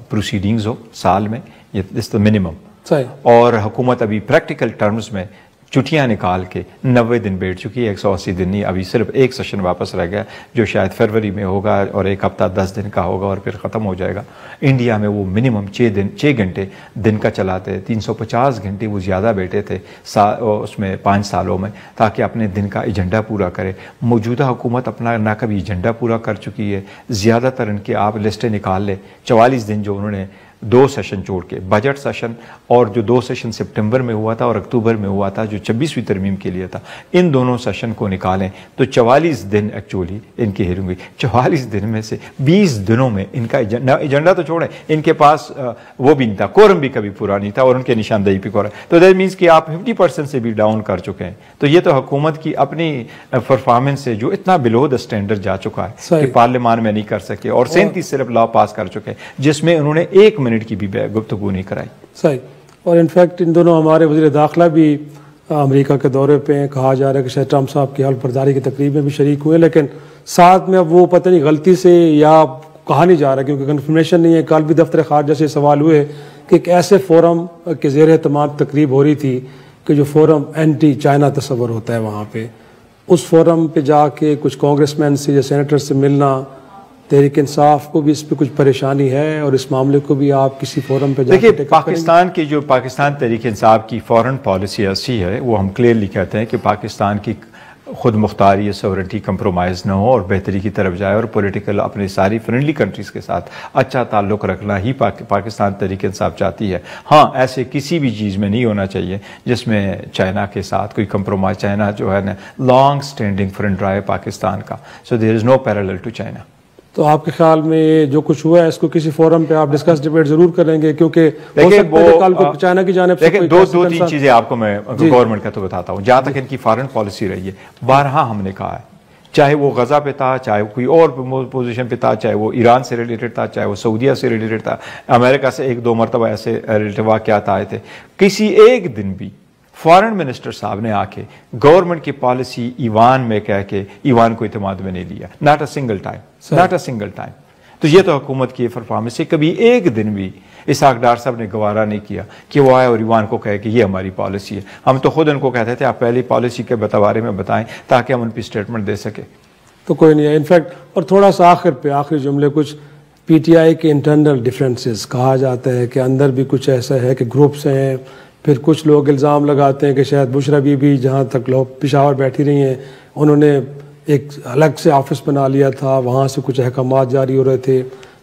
پروسیڈنگز ہو سال میں، یہ اس منیمم، صحیح، اور حکومت ابھی پریکٹیکل ٹرمز میں چھٹیاں نکال کے 90 دن بیٹھ چکی ہے، 180 دن نہیں، ابھی صرف ایک سیشن واپس رہ گیا جو شاید فروری میں ہوگا اور ایک ہفتہ 10 دن کا ہوگا اور پھر ختم ہو جائے گا۔ انڈیا میں وہ منیمم 6 گھنٹے دن کا چلاتے، 350 گھنٹے وہ زیادہ بیٹھے تھے اس میں 5 سالوں میں، تاکہ اپنے دن کا ایجنڈا پورا کرے۔ موجودہ حکومت اپنا نہ کبھی ایجنڈا پورا کر چکی ہے، زیادہ تر ان کے آپ لسٹیں نکال لیں، 44 دن جو انہوں نے 2 سیشن چھوڑ کے، بجٹ سیشن اور جو 2 سیشن سپٹمبر میں ہوا تھا اور اکتوبر میں ہوا تھا جو 26ویں ترمیم کے لیے تھا، ان دونوں سیشن کو نکالیں تو 44 دن ایکچولی ان کی ہیئرنگ ہوئی۔ 44 دن میں سے 20 دنوں میں ان کا ایجنڈا تو چھوڑیں، ان کے پاس وہ بھی نہیں تھا، کورم بھی کبھی پورا نہیں تھا اور ان کے نشاندہی پہ کورم، تو دیٹ مینس کہ آپ 50% سے بھی ڈاؤن کر چکے ہیں۔ تو یہ تو حکومت کی اپنی پرفارمنس ہے جو اتنا بلو دا اسٹینڈرڈ جا چکا ہے کہ پارلیمان میں نہیں کر سکے، اور 37 صرف لا پاس کر چکے جس میں انہوں نے 1 منٹ کی بھی گفتگو نہیں کرائی۔ صحیح، اور انفیکٹ ان دونوں ہمارے وزیر داخلہ بھی امریکہ کے دورے پہ ہیں، کہا جا رہا ہے کہ شاید ٹرمپ صاحب کی حلف برداری کی تقریب میں بھی شریک ہوئے، لیکن ساتھ میں اب وہ پتہ نہیں غلطی سے یا کہا نہیں جا رہا کیونکہ کنفرمیشن نہیں ہے۔ کل بھی دفتر خارجہ سے سوال ہوئے کہ ایک ایسے فورم کے زیر اہتمام تقریب ہو رہی تھی کہ جو فورم اینٹی چائنا تصور ہوتا ہے، وہاں پہ اس فورم پہ جا کے کچھ کانگریس مین سے یا سینیٹر سے ملنا، تحریک انصاف کو بھی اس پہ کچھ پریشانی ہے اور اس معاملے کو بھی آپ کسی فورم پہ جا کے دیکھیں پاکستان کی جو پاکستان تحریک انصاف کی فورن پالیسی ایسی ہے، وہ ہم کلیئرلی کہتے ہیں کہ پاکستان کی خود مختاری یا سورنٹی کمپرومائز نہ ہو اور بہتری کی طرف جائے، اور پولیٹیکل اپنے ساری فرینڈلی کنٹریز کے ساتھ اچھا تعلق رکھنا ہی پاکستان تحریک انصاف چاہتی ہے۔ ہاں، ایسے کسی بھی چیز میں نہیں ہونا چاہیے جس میں چائنا کے ساتھ کوئی کمپرومائز، چائنا جو ہے نا لانگ اسٹینڈنگ فرینڈ رہا ہے پاکستان کا، سو دیر از نو پیرالل ٹو چائنا۔ تو آپ کے خیال میں جو کچھ ہوا ہے اس کو کسی فورم پہ آپ ڈسکس ڈیبیٹ ضرور کریں گے، کیونکہ کل کو چائنا کی جانب سے دو تین چیزیں آپ کو میں گورنمنٹ کا تو بتاتا ہوں، جہاں تک ان کی فارن پالیسی رہی ہے، بارہا ہم نے کہا ہے، چاہے وہ غزہ پہ تھا، چاہے کوئی اور پوزیشن پہ تھا، چاہے وہ ایران سے ریلیٹڈ تھا، چاہے وہ سعودیہ سے ریلیٹڈ تھا، امریکہ سے 1-2 مرتبہ ایسے ریلیٹڈ واقعات آئے تھے، کسی ایک دن بھی فارن منسٹر صاحب نے آ کے گورنمنٹ کی پالیسی ایوان میں کہہ کے ایوان کو اعتماد میں نہیں لیا، ناٹ اے سنگل ٹائم۔ تو یہ تو حکومت کی پرفارمنس ہے، کبھی ایک دن بھی اسحاق ڈار صاحب نے گوارا نہیں کیا کہ وہ آئے اور ایوان کو کہے کہ یہ ہماری پالیسی ہے۔ ہم تو خود ان کو کہتے تھے آپ پہلی پالیسی کے بارے میں بتائیں تاکہ ہم ان پہ اسٹیٹمنٹ دے سکیں۔ تو کوئی نہیں ہے انفیکٹ، اور تھوڑا سا آخری جملے، کچھ پی ٹی آئی کے انٹرنل ڈیفرنسز کہا جاتا ہے کہ اندر بھی کچھ ایسا ہے کہ گروپس ہیں، پھر کچھ لوگ الزام لگاتے ہیں کہ شاید بشرا بی بھی جہاں تک لوگ پشاور بیٹھی رہی ہیں انہوں نے ایک الگ سے آفس بنا لیا تھا، وہاں سے کچھ احکامات جاری ہو رہے تھے،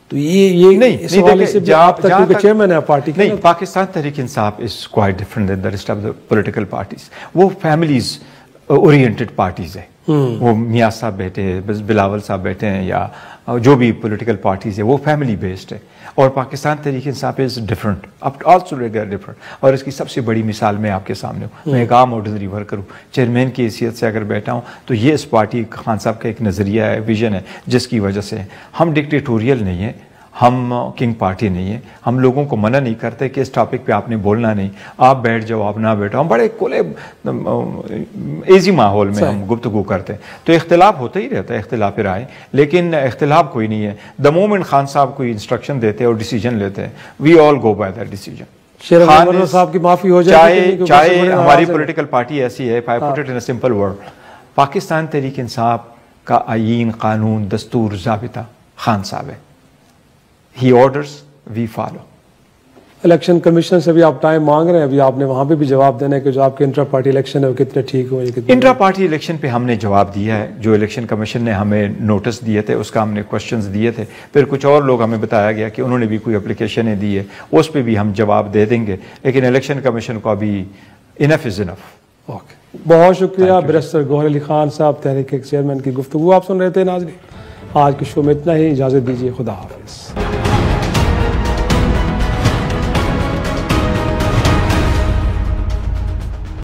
تو یہ نہیں اس حوالے سے بھی آپ تک کیونکہ چیئرمین ہے پارٹی کی۔ نہیں، Pakistan Tehreek Insaf is quite different than the rest of the political parties, وہ فیملیز اورینٹڈ پارٹیز ہے، وہ میاں صاحب بیٹھے ہیں, بلاول صاحب بیٹھے ہیں, یا جو بھی پولیٹیکل پارٹیز ہے, وہ فیملی بیسڈ ہے. اور Pakistan Tehreek Insaf is different, also different. اور اس کی سب سے بڑی مثال میں آپ کے سامنے ہوں. میں ایک عام آرڈنری ورکر ہوں, چیئرمین کی حیثیت سے اگر بیٹھا ہوں تو یہ اس پارٹی خان صاحب کا ایک نظریہ ہے, ویژن ہے, جس کی وجہ سے ہم ڈکٹیٹوریل نہیں ہیں, ہم کنگ پارٹی نہیں ہیں. ہم لوگوں کو منع نہیں کرتے کہ اس ٹاپک پہ آپ نے بولنا نہیں, آپ بیٹھ جاؤ, آپ نہ بیٹھو. ہم بڑے کھلے ایزی ماحول میں ہم گفتگو کرتے ہیں. تو اختلاف ہوتا ہی رہتا ہے, اختلاف رائے, لیکن اختلاف کوئی نہیں ہے. دا مومنٹ خان صاحب کوئی انسٹرکشن دیتے اور ڈیسیجن لیتے ہیں, وی آل گو بائی دیٹ ڈیسیجن. صاحب کی معافی ہو جائے, چاہے ہماری پولیٹیکل پارٹی ایسی ہے, I put it in a simple word, Pakistan Tehreek انصاف کا آئین, قانون, دستور, ضابطہ خان صاحب ہے. He orders, we follow. Election commission سے بھی آپ ٹائم مانگ رہے ہیں, ابھی آپ نے وہاں پہ بھی جواب دینا ہے کہ جو آپ کے انٹرا پارٹی الیکشن ہے وہ کتنے ٹھیک ہوئے. انٹرا پارٹی الیکشن پہ ہم نے جواب دیا ہے. جو الیکشن کمیشن نے ہمیں نوٹس دیے تھے اس کا ہم نے کوشچنز دیے تھے. پھر کچھ اور لوگ ہمیں بتایا گیا کہ انہوں نے بھی کوئی اپلیکیشنیں دی ہے, اس پہ بھی ہم جواب دے دیں گے. لیکن الیکشن کمیشن کو ابھی انف از انف. اوکے, بہت شکریہ بیرسٹر گوہر علی خان صاحب, تحریک چیئرمین کی گفتگو آپ سن رہے تھے. ناظرین, آج کے شو میں اتنا ہی, اجازت دیجیے, خدا حافظ.